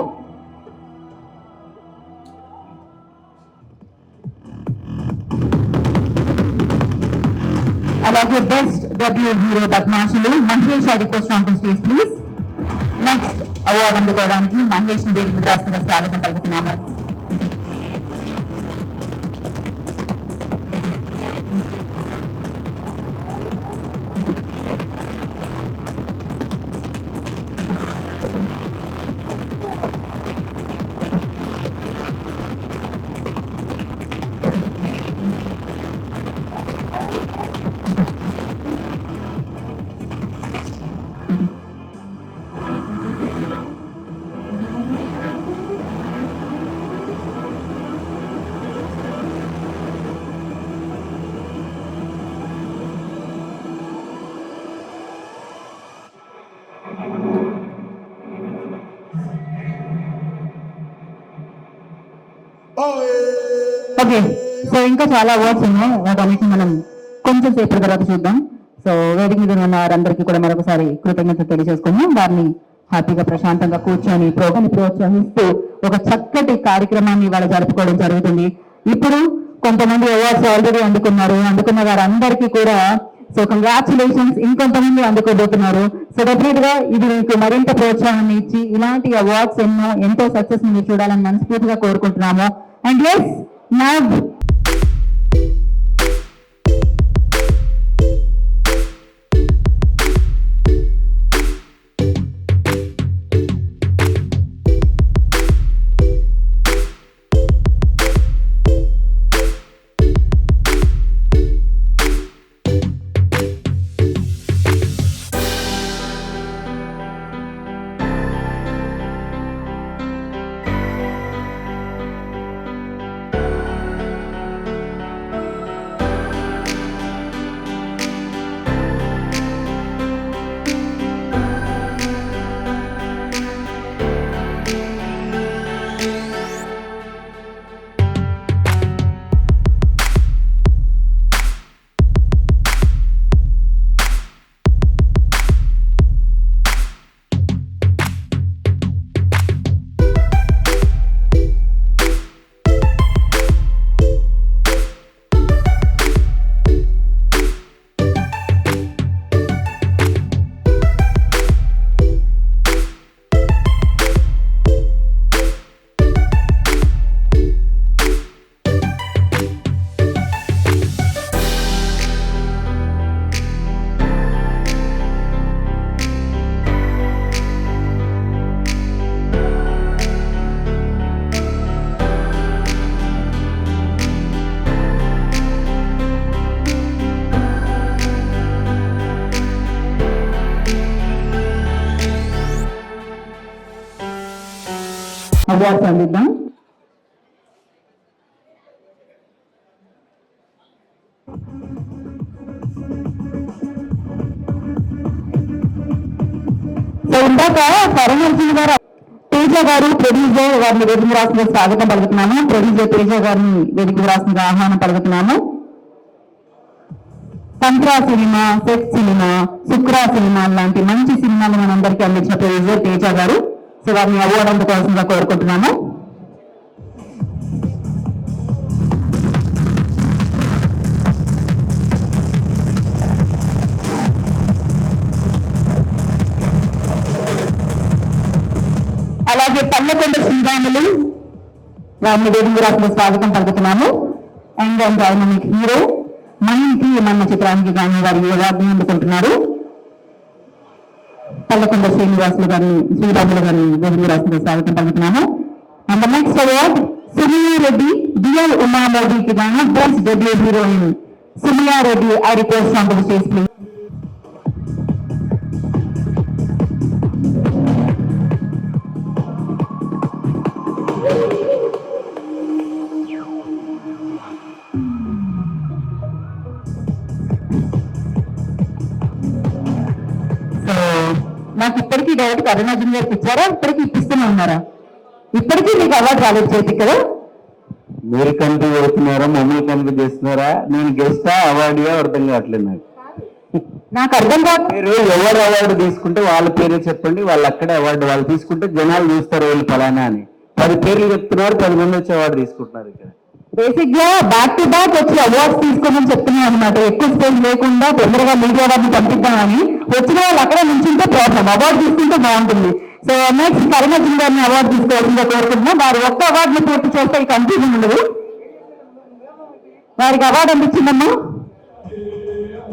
అలాగే best W hero Padmasulu Mahesh I request on the stage please. Next అవార్డు అందుకోవడానికి మహేష్ వేదిక రాష్ట్ర స్వాగతం పలుకుతున్నాము. ఓకే, సో ఇంకా చాలా అవార్డ్స్ ఉన్నాయి. వాటన్నిటిని మనం కొంచెం సేపటి తర్వాత చూద్దాం. సో వేదిక మీద ఉన్న వారందరికీ కూడా మరొకసారి కృతజ్ఞతలు తెలియజేసుకున్నాం. వారిని హ్యాపీగా ప్రశాంతంగా కూర్చొని ప్రోగ్రామ్ ప్రోత్సహిస్తూ ఒక చక్కటి కార్యక్రమాన్ని ఇవాళ జరుపుకోవడం జరుగుతుంది. ఇప్పుడు కొంతమంది అవార్డ్స్ ఆల్రెడీ అందుకున్న వారందరికీ కూడా సో కంగ్రాచులేషన్స్. ఇంకొంతమంది అందుకోబోతున్నారు. సో డెఫినెట్ గా ఇది మీకు మరింత ప్రోత్సాహాన్ని ఇచ్చి ఇలాంటి అవార్డ్స్ ఎంతో సక్సెస్ మీరు చూడాలని మనస్ఫూర్తిగా కోరుకుంటున్నాము. అండ్ ఎస్ నౌ అవార్డ్స్ అందిద్దాం. సో ఇందాక కరుణార్జున్ గారు తేజ గారు ప్రొడ్యూసర్ వారిని వేదిక రాసిన స్వాగతం పలుకుతున్నాము. ప్రొడ్యూసర్ తేజ గారిని వేదిక రాసిన ఆహ్వానం పలుకుతున్నాము. తంత్రా సినిమా, సెక్స్ సినిమా, శుక్రా సినిమా లాంటి మంచి సినిమాలు మనందరికీ అందించిన ప్రొడ్యూసర్ తేజ గారు. సో వారిని అవార్డు అందుకోవాల్సిందిగా కోరుకుంటున్నాము. అలాగే పల్లెకొండ శ్రీరాములు వారిని వేదిక రాసిన స్వాగతం పలుకుతున్నాము. అండ్ డైనమిక్ హీరో మన ఇంటి మన చిత్రానికి కానీ వారి అవార్డుని అందుకుంటున్నారు. పల్లెకొండ శ్రీనివాసులు గారిని శ్రీరాములు గారిని వేదిక రాసిన స్వాగతం పలుకుతున్నాము. And the next award Sumiya Reddy DL Uma మోడీకి గాను best debut heroine Sumiya Reddy. I request on to the stage please. నాకు ఇప్పటికీ డైరెక్ట్ అరుణార్జున్ గారికి ఇచ్చారా? ఇప్పటికీ ఇప్పిస్తూనే ఉన్నారా? ఇప్పటికీ మీకు అవార్డు రాలేదు చేతికి కదా? మీరు కంపెనీ పెడుతున్నారా, మమ్మల్ని కంపెనీ చేస్తున్నారా? నేను గెస్టా అవార్డుగా అర్థం కావట్లేదు నాకు. నాకు అర్థం కాదు. మీరు ఎవరు అవార్డు తీసుకుంటే వాళ్ళ పేరే చెప్పండి, వాళ్ళు అక్కడే అవార్డు వాళ్ళు తీసుకుంటే జనాలు చూస్తారు వీళ్ళు ఫలానా అని. 10 పేర్లు చెప్తున్నారు, 10 మంది వచ్చి అవార్డు తీసుకుంటున్నారు. ఇక్కడ బేసిక్ గా బ్యాక్ టు బ్యాక్ వచ్చి అవార్డ్స్ తీసుకోమని చెప్తున్నాను అనమాట. ఎక్కువ స్పేస్ లేకుండా తొందరగా మీడియా వారిని పంపిద్దామని వచ్చిన వాళ్ళు అక్కడే నుంచుంటే ప్రాబ్లం, అవార్డు తీసుకుంటే బాగుంటుంది. సో నెక్స్ట్ కరుణార్జున్ గారిని అవార్డు తీసుకోవాల్సిందిగా కోరుకుంటున్నాం. వారు ఒక్క అవార్డుని పూర్తి చేస్తే ఈ కన్ఫ్యూజన్ ఉండదు. వారికి అవార్డు అందించిందమ్మా.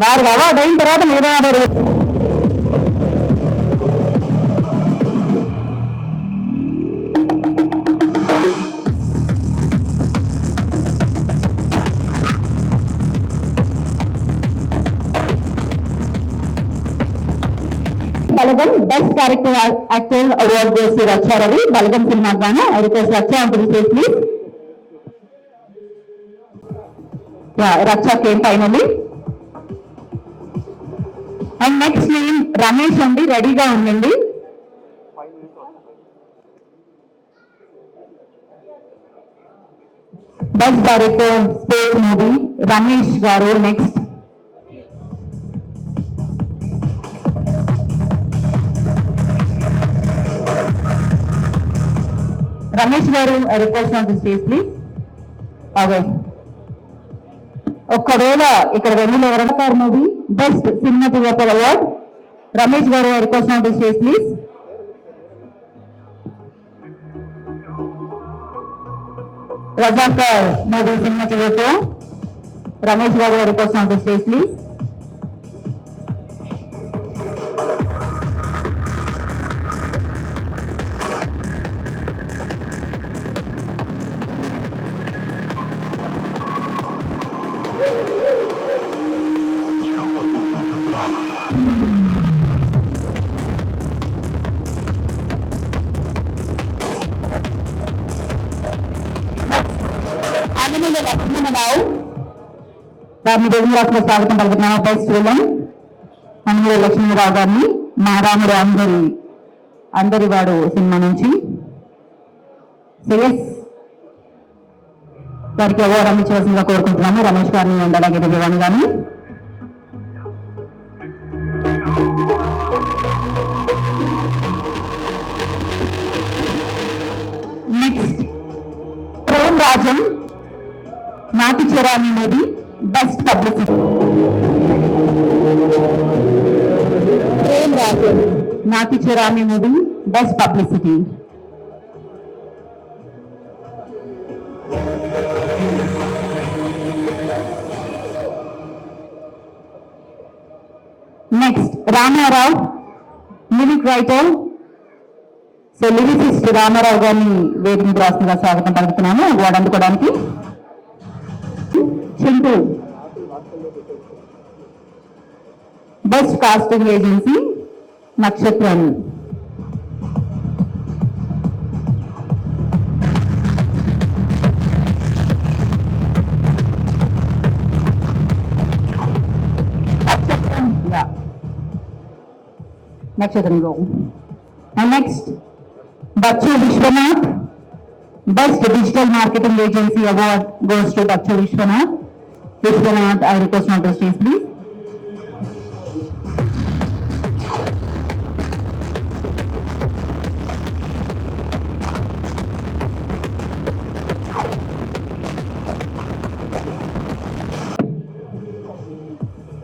వారికి అవార్డు అయిన తర్వాత మీరు award Balagam best character actor award చేసి రచ్చారవి బలగం సినిమా గాను. ఐ రిక్వెస్ట్ రచ్చా ఉంటుంది please please. Racha came finally. And next name Ramesh అండి, రెడీగా ఉండండి. Best director space movie Ramesh garu. Next Ramesh garu request on the stage please. Okay, ఒక్కవేళ ఇక్కడ వెళ్ళిన ఎవరైనా movie best cinematographer award Ramesh garu request on the stage please. Razakar movie cinematographer Ramesh garu request on the stage please. వారిని వేదిక రాసిన స్వాగతం పలుకుతున్నాము. బెస్ట్ విలన్ అనుమూల లక్ష్మీరావు గారిని మా రాముడు అందరి వాడు సినిమా నుంచి. వారికి అవార్డు అందించవలసిందిగా కోరుకుంటున్నాము. రమేష్ గారిని అండ్ అలాగే దివ్యవాణి గారిని. Next Prem Rajan Nati Cherani movie best publicity. Prem Rajan Nati Cherani movie best publicity. Next Ramarao lyric writer. So lyricist Ramarao గారిని వేదిక రాష్ట్రంగా స్వాగతం పలుకుతున్నాము అవార్డు అందుకోవడానికి. Chintu best casting agency Nakshatram. Nakshatram go. And next Bachchu Vishwanath, best digital marketing agency award goes to Bachchu Vishwanath. Vishwanath, I request on the stage please.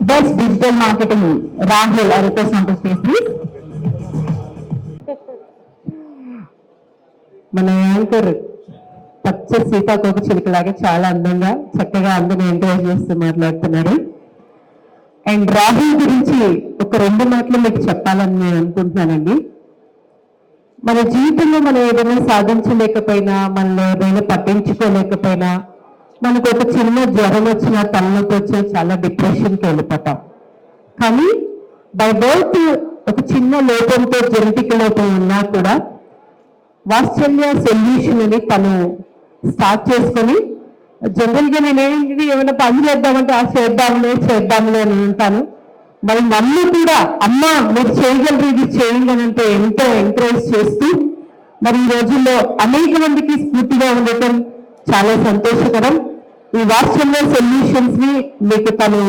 Best digital marketing, Rahul, I request on the stage please. మన anchor పచ్చ సీతాకోక చిలుకలాగే చాలా అందంగా చక్కగా అందరిని encourage చేస్తూ మాట్లాడుతున్నారు. And Rahul గురించి ఒక 2 మాటలు మీకు చెప్పాలని నేను అనుకుంటున్నానండి. మన జీవితంలో మనం ఏదైనా సాధించలేకపోయినా, మనలో ఏదైనా పట్టించుకోలేకపోయినా, మనకు ఒక చిన్న జ్వరం వచ్చినా, తలనొప్పి వచ్చినా చాలా డిప్రెషన్కి వెళ్ళిపోతాం. కానీ బై బర్త్ ఒక చిన్న లోపంతో, జెనెటిక్ లోపం ఉన్నా కూడా వాత్సల్య సొల్యూషన్ అని తను స్టార్ట్ చేసుకొని, జనరల్గా నేనేంటి ఏమైనా పని చేద్దామంటే ఆ చేద్దాంలే అని ఉంటాను. మరి నన్ను కూడా అమ్మ మీరు చేయగలరు, ఇది చేయండి అని అంటే ఎంతో ఎంకరేజ్ చేస్తూ మరి ఈ రోజుల్లో అనేక మందికి స్ఫూర్తిగా ఉండటం చాలా సంతోషకరం. ఈ వాత్సల్య సొల్యూషన్స్ ని మీకు తను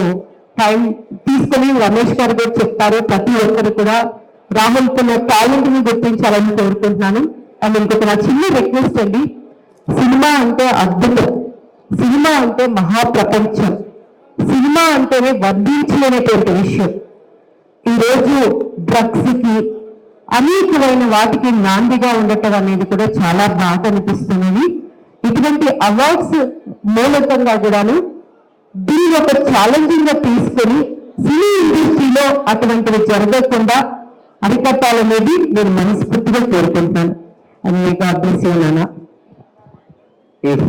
టైం తీసుకొని రమేష్ గారు కూడా చెప్తారు. ప్రతి ఒక్కరు కూడా రాహుల్ తన టాలెంట్ ని గుర్తించాలని కోరుకుంటున్నాను. అండ్ ఇంకొక నా చిన్న రిక్వెస్ట్ అండి, సినిమా అంటే అద్భుతం, సినిమా అంటే మహాప్రపంచం, సినిమా అంటేనే వర్ణించలేనటువంటి విషయం. ఈరోజు డ్రగ్స్ కి అనేకమైన వాటికి నాందిగా ఉండటం అనేది కూడా చాలా బాగా అనిపిస్తున్నది. ఇటువంటి అవార్డ్స్ మూలకంగా కూడాను దీన్ని ఒక ఛాలెంజింగ్ గా తీసుకొని సినీ ఇండస్ట్రీలో అటువంటివి జరగకుండా అరికట్టాలనేది నేను మనస్ఫూర్తిగా కోరుకుంటున్నాను. అని మీకు అభ్యర్థిస్తున్నాను. If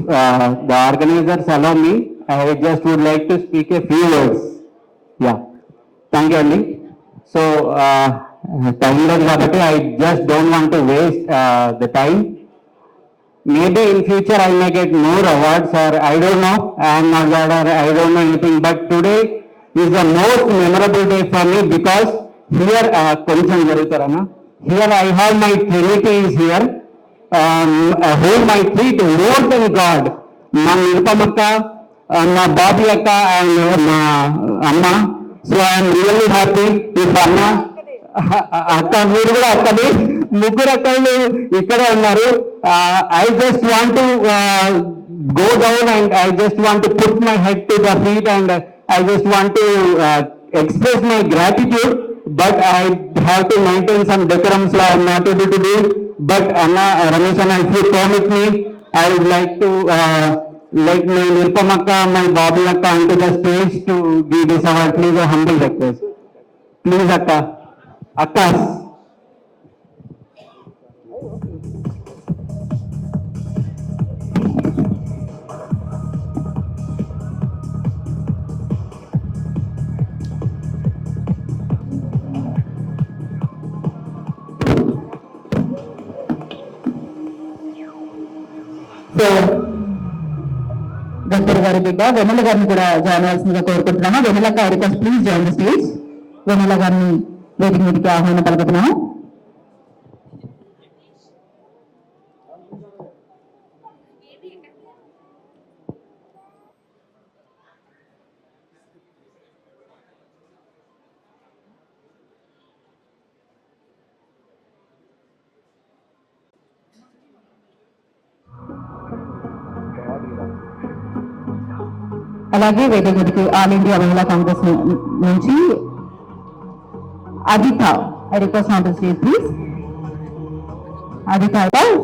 the organizers allow me, I just would like to speak a few words. Yeah, thank you, Andy. So, time లేదు కాబట్టి I just don't want to waste the time. Maybe in future I may get more awards, or I don't know. I am not that, or I don't know anything. But today is the most memorable day for me because here, కొంచెం జరుగుతారన్నా. Here I have my Trinity is here. Whom I treat more than God. మా నిరుపమక్క, మా బాబీ అక్క and మా అమ్మ. So I'm really happy. If అమ్మ అక్క, మీరు కూడా అక్కది, ముగ్గురు అక్కలు ఇక్కడే ఉన్నారు. I just want to go down and I just want to put my head to the feet and I just want to express my gratitude, but I have to maintain some decorum, so I am not able to do it. But Anna, Ramesh Anna, if you permit me, I would like to like my Nirpamakka, my Babu Akka onto the stage to give this award. Please, a humble request. Please, Akka. Akkas. So doctor గారి బిడ్డ వెన్నెల గారిని కూడా join అవ్వాల్సిందిగా కోరుకుంటున్నాము. వెన్నెలక్క, I request please join the stage. Vennela గారిని వేదిక మీదకి ఆహ్వానం పలుకుతున్నాము. అలాగే వేదిక మీదకి ఆల్ ఇండియా మహిళా కాంగ్రెస్ నుంచి Aditha, I request on the stage please. Aditha.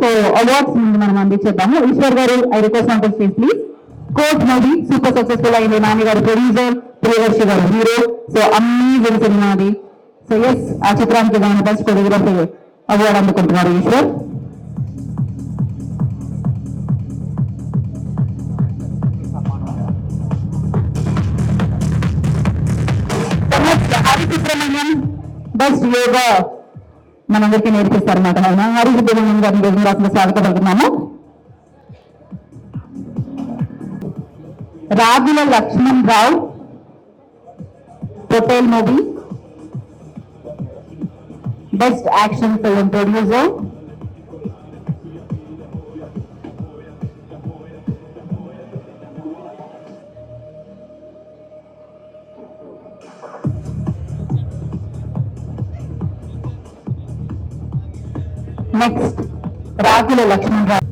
So awards ముందు మనం అందించేద్దాము. Eshwar garu, I request on the stage please. Court movie super successful అయింది. Nani garu producer, Priyadarshi garu hero. So amazing cinema అది. సో ఎస్, ఆ చిత్రానికి దాని బెస్ట్ కొరియోగ్రఫీ అవార్డు అందుకుంటున్నారు ఈశ్వర్. హరిసుబ్రహ్మణ్యం బెస్ట్ యోగా మనందరికీ నేర్పిస్తారన్నమాట. ఆయన హరిసుబ్రహ్మణ్యం గారిని వేదికగా స్వాగతం పలుకుతున్నాము. Rajula Lakshman Rao, hotel movie. Best action film producer, next Rakula Lakshman Rao,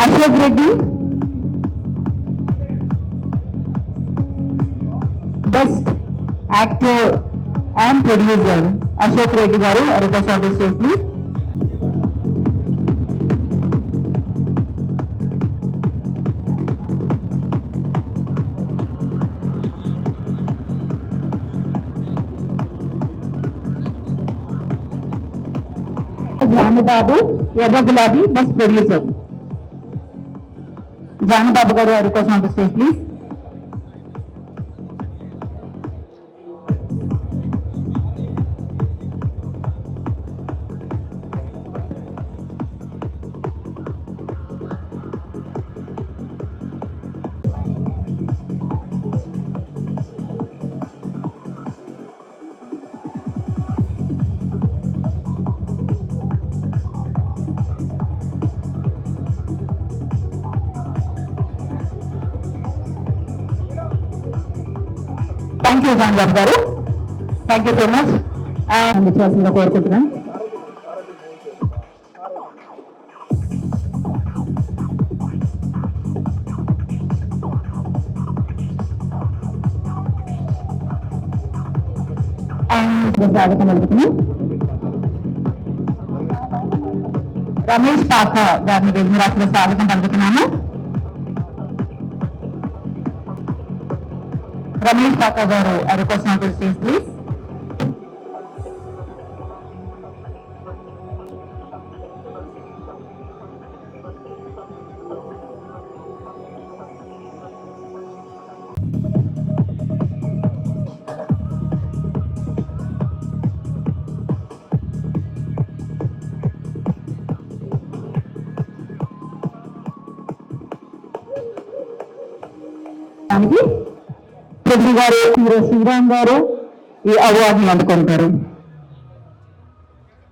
Ashok Reddy, best actor and producer Ashok Reddy garu request of the stage please. Janababu Erra Gulabi best producer. Janababu garu request of the stage please. Thank you Janababu garu, thank you so much. విశ్వాసంగా కోరుకుంటున్నాను. స్వాగతం పలుకుతున్నాం. రమేష్ పాక గారిని వేదికరాశిలో స్వాగతం పలుకుతున్నాము. రమేష్ పాక గారు request of the stage please. Prithvi గారు, హీరో శ్రీరామ్ గారు ఈ అవార్డుని అందుకుంటారు.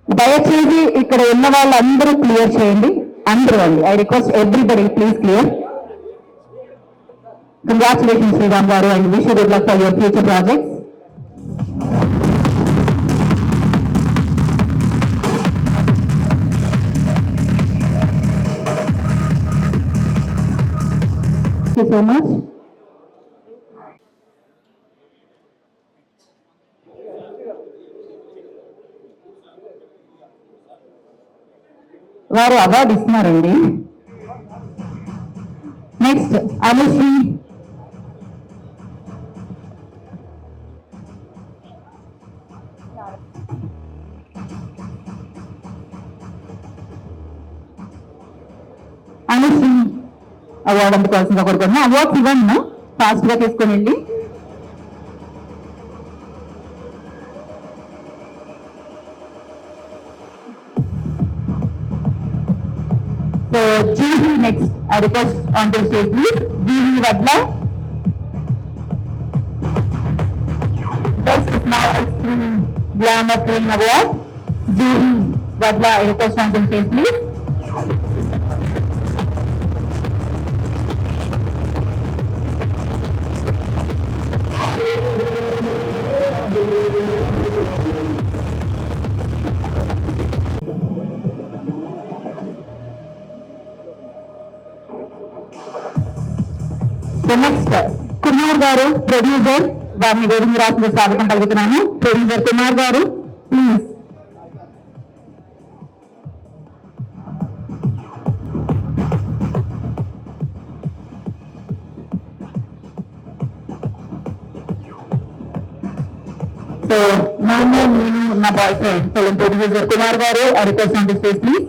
దయచేసి ఇక్కడ ఉన్న వాళ్ళందరూ క్లియర్ చేయండి, అందరూ అండి. I request everybody please clear. Congratulations Sriram garu and wish you good luck for your future projects. Thank you so much. వారు అవార్డు ఇస్తున్నారండి. నెక్స్ట్ అనుశ్రీ, అనుశ్రీ అవార్డు అందుకోవాల్సిందిగా కోరుకుంటున్నా. అవార్డ్స్ ఇవ్వండి, ఫాస్ట్ గా తీసుకొని వెళ్ళి. So, Juhi next, I request on the stage please. Juhi Vadla. Best Smile Glamour Film Award. Juhi Vadla, I request on the stage please. Next Kumar గారు ప్రొడ్యూసర్, వారిని వేదిక రాసిన స్వాగతం పలుకుతున్నాను. ప్రొడ్యూసర్ కుమార్ గారు ప్లీజ్. సో నేను నా boyfriend film producer Kumar garu request on the stage please.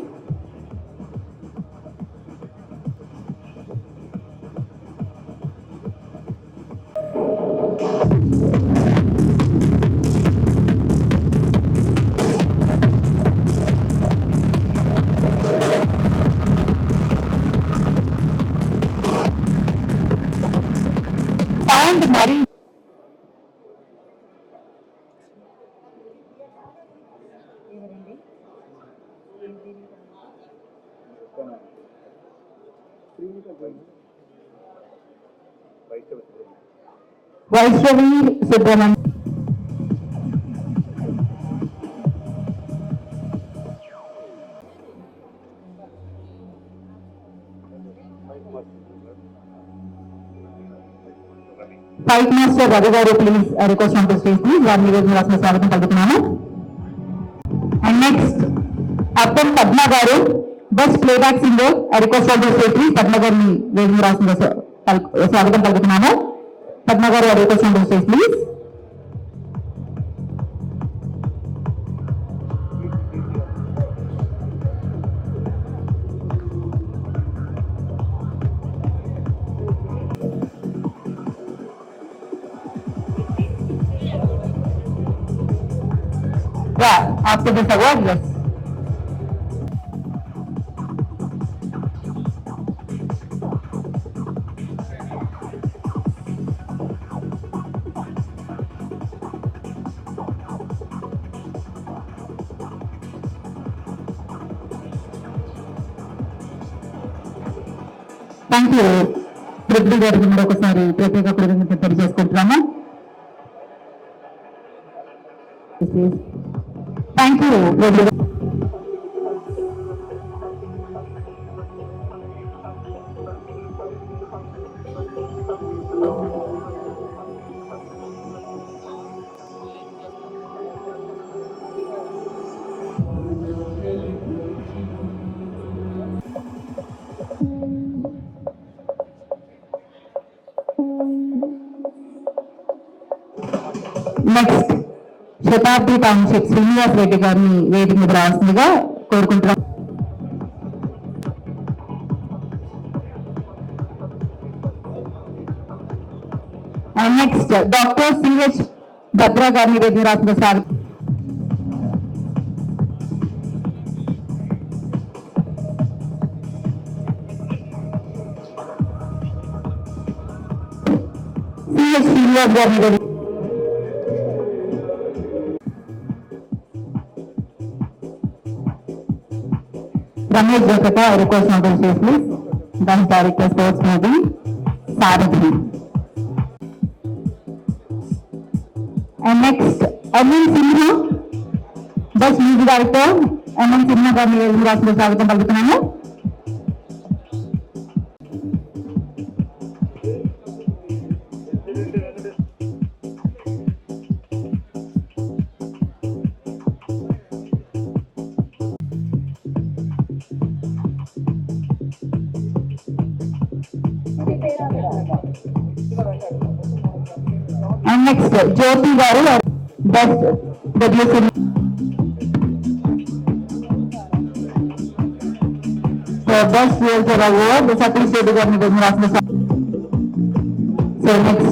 And మరి Vaishnavi Subrahmanyam fight master Ravi garu please request on to stage please. వారిని ఈరోజు అసలు స్వాగతం పలుకుతున్నాను. And next Appan Padma garu best playback singer request on to stage please. Padma గారిని వేదిక రాసిన స్వాగతం పలుకుతున్నాను. Padma garu request on to stage please. After this award, yes. Thank you. Prithvi గారికి మరొకసారి ప్రత్యేక కృతజ్ఞతలు తెలియజేసుకుంటున్నాము. Thank you. Next Shatabdi township Srinivas Reddy గారిని వేదిక మీద రావాల్సిందిగా కోరుకుంటున్నాం. And next doctor CH Bhadra గారిని వేదిక మీద రాసిన స్వాగతం. సిహెచ్ శ్రీనివాస్ గారిని Ramesh Jagatha request on to stage please. దాని director sports movie Sarathi. And next MN cinema best music director MN cinema గారిని రాసిన స్వాగతం పలుకుతున్నాను. And next Jyothi garu best W best realtor award Satish Reddy గారిని రాసిన. So next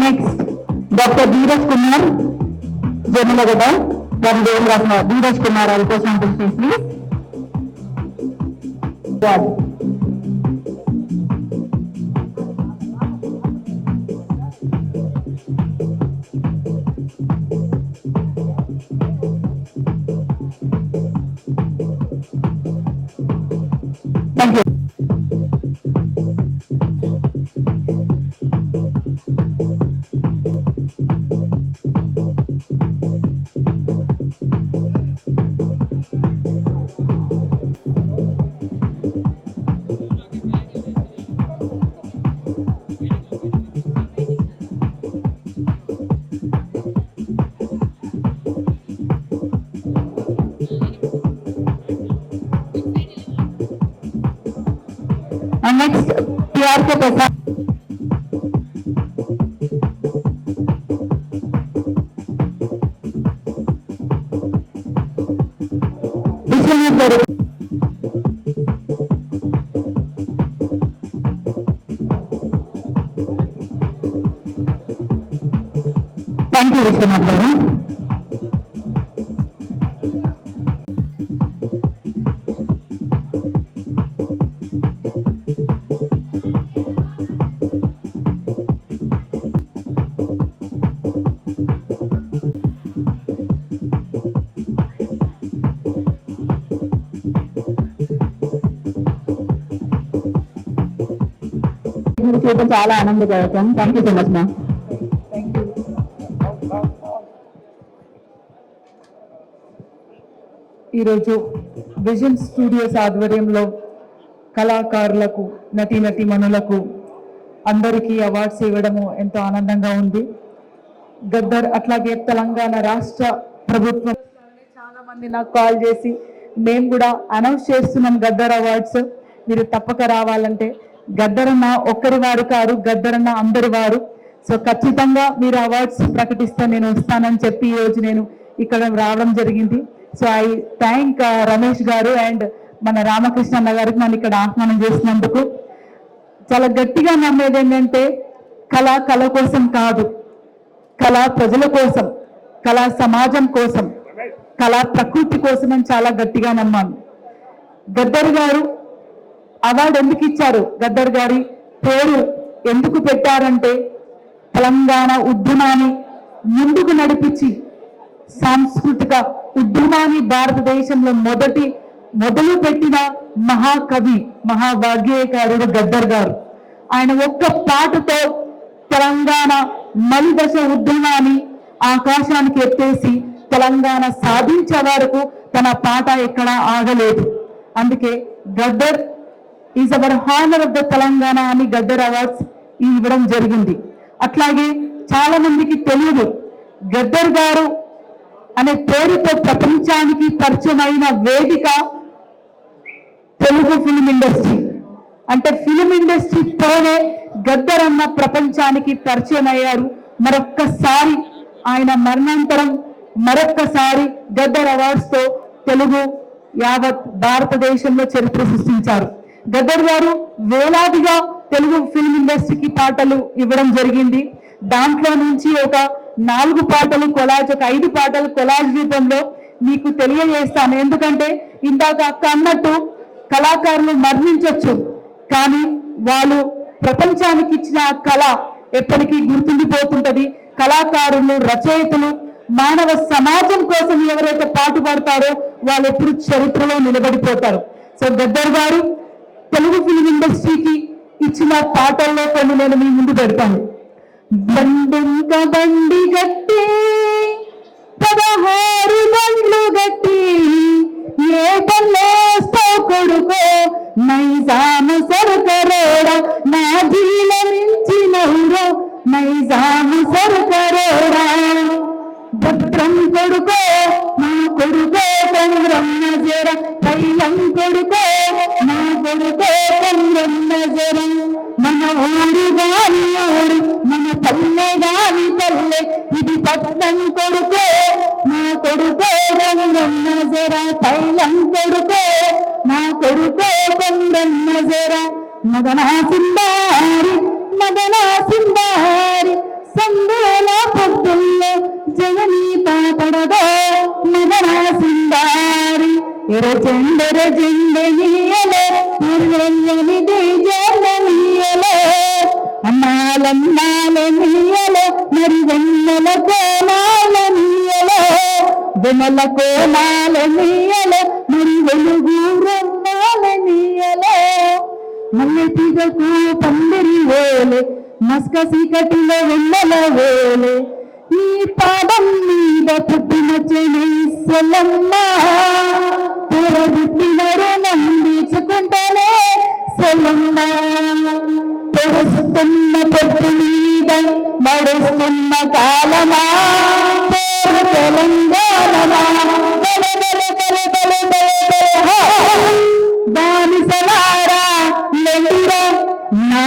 next doctor Dheeraj Kumar Jamalagadda వారి దేవుడు రాసిన ధీరజ్ కుమార్ కోసం ప్లీజ్. Thank you. आपको प्रसाद विश्वनाथ गारू थैंक यू विश्वनाथ गारू చేయడం చాలా ఆనందదాయకం. Thank you so much ma'am. ఈరోజు విజన్ స్టూడియోస్ ఆధ్వర్యంలో కళాకారులకు నటీమణులకు అందరికీ అవార్డ్స్ ఇవ్వడము ఎంతో ఆనందంగా ఉంది. గద్దర్ అట్లాగే తెలంగాణ రాష్ట్ర ప్రభుత్వం చాలా మంది నాకు కాల్ చేసి మేము కూడా అనౌన్స్ చేస్తున్నాం గద్దర్ అవార్డ్స్, మీరు తప్పక రావాలంటే. గద్దరన్న ఒక్కరి వారు కాదు, గద్దరన్న అందరి వారు. సో ఖచ్చితంగా మీరు అవార్డ్స్ ప్రకటిస్తే నేను వస్తానని చెప్పి ఈరోజు నేను ఇక్కడ రావడం జరిగింది. సో ఐ థ్యాంక్ రమేష్ గారు అండ్ మన రామకృష్ణ అన్న గారికి నన్ను ఇక్కడ ఆహ్వానం చేసినందుకు. చాలా గట్టిగా నమ్మేది ఏంటంటే కళ కోసం కాదు, కళ ప్రజల కోసం, కళా సమాజం కోసం, కళా ప్రకృతి కోసం అని చాలా గట్టిగా నమ్మాను. గద్దర్ గారు అవార్డు ఎందుకు ఇచ్చారు, గద్దర్ గారి పేరు ఎందుకు పెట్టారంటే తెలంగాణ ఉద్యమాన్ని ముందుకు నడిపించి సాంస్కృతిక ఉద్యమాన్ని భారతదేశంలో మొదలు పెట్టిన మహాకవి, మహావాగ్గేయకారుడు గద్దర్ గారు. ఆయన ఒక్క పాటతో తెలంగాణ మలిదశ ఉద్యమాన్ని ఆకాశానికి ఎత్తేసి తెలంగాణ సాధించే వరకు తన పాట ఎక్కడా ఆగలేదు. అందుకే Gaddar is our honour of the Telangana అని గద్దర్ అవార్డ్స్ ఇవ్వడం జరిగింది. అట్లాగే చాలా మందికి తెలియదు, గద్దర్ గారు అనే పేరుతో ప్రపంచానికి పరిచయమైన వేదిక తెలుగు ఫిలిం ఇండస్ట్రీ. అంటే ఫిలిం ఇండస్ట్రీతోనే గద్దర్ అన్న ప్రపంచానికి పరిచయం అయ్యారు. మరొక్కసారి ఆయన మరణాంతరం మరొక్కసారి గద్దర్ అవార్డ్స్ తో తెలుగు యావత్ భారతదేశంలో చరిత్ర సృష్టించారు. గద్దర్ గారు వేలాదిగా తెలుగు ఫిల్మ్ ఇండస్ట్రీకి పాటలు ఇవ్వడం జరిగింది. దాంట్లో నుంచి ఒక 4 పాటలు కొలాజ్, ఒక 5 పాటలు కొలాజ్ రూపంలో మీకు తెలియజేస్తాను. ఎందుకంటే ఇందాక అక్క అన్నట్టు కళాకారులు మరణించవచ్చు, కానీ వాళ్ళు ప్రపంచానికి ఇచ్చిన కళ ఎప్పటికీ గుర్తుండిపోతుంటది. కళాకారులు, రచయితలు, మానవ సమాజం కోసం ఎవరైతే పాటుపడతారో వాళ్ళు ఎప్పుడు చరిత్రలో నిలబడిపోతారు. సో గద్దర్ గారు తెలుగు ఫిలిం ఇండస్ట్రీకి ఇచ్చిన పాటల్లో కొన్ని నేను మీ ముందు పెడతాను. బండింక బండి గట్టి 16 బండ్లు గట్టి ఏ పల్లేస్తో కొడుకో నైజామ సరకరోడ నా జీల మించినవురో నైజామ సరకరోడ భద్రం కొడుకో నా కొడుకో చంద్రన్న జర తైలం కొడుకో నా కొడుకో చంద్రన్న జర మన ఊరు గాని ఊరు మన పల్లె గాని పల్లె ఇది పట్నం కొడుకో నా కొడుకో చంద్రన్న జర తైలం కొడుకో నా కొడుకో చంద్రన్న జర మదనా సింబారి మదనా సింబారి సందేల పొద్దుల్లో జగనీ పాపడదో మదనా సింబారి ఎరచెండెర జెండెనీయలే నిర్వెల్లనిది జననీయలే అన్నాలన్నాలనీయలే మరి వెన్నెల కోనాలనీయలే వెన్నెల కోనాలనీయలే మరి వెలుగురన్నాలనీయలే మల్లె తీగకు పందిరి వేలే మస్క సీకటిలో వెన్నెల వేలే ఈ పాదం మీద పుట్టిన చెల్లమ్మ పుట్టినరు నందించుకుంటానే సెల్లమ్మ పొడుస్తున్న పొట్టు మీద నడుస్తున్న కాలమా తెలంగాణమా బానిసలారా లెండిరా నా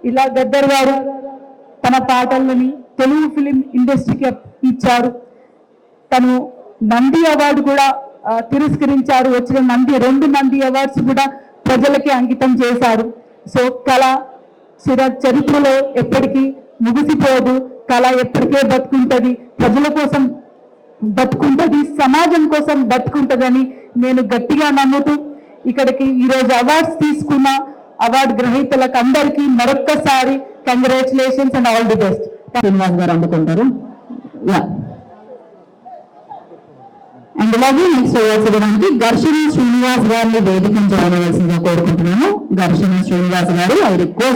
ఇలా గద్దర్ గారు తన పాటలని తెలుగు ఫిలిం ఇండస్ట్రీకి ఇచ్చారు. తను నంది అవార్డు కూడా తిరస్కరించారు. వచ్చిన రెండు నంది అవార్డ్స్ కూడా ప్రజలకి అంకితం చేశారు. సో కళ చరిత్రలో ఎప్పటికీ ముగిసిపోదు. కళ ఎప్పటికే బతుకుంటది, ప్రజల కోసం బతుకుంటది, సమాజం కోసం బతుకుంటదని నేను గట్టిగా నమ్ముతూ ఇక్కడికి ఈరోజు అవార్డ్స్ తీసుకున్న అవార్డు గ్రహీతలకు అందరికీ మరొక్కసారి congratulations and all the best. Srinivas గారు అందుకుంటారు. అండ్ అలాగే నెక్స్ట్ అవార్డ్స్ ఇవ్వడానికి ఘర్షణ శ్రీనివాస్ గారిని వేదికను జాయిన్ అవ్వాల్సిందిగా కోరుకుంటున్నాను. ఘర్షణ శ్రీనివాస్ గారు, ఐ రిక్వెస్ట్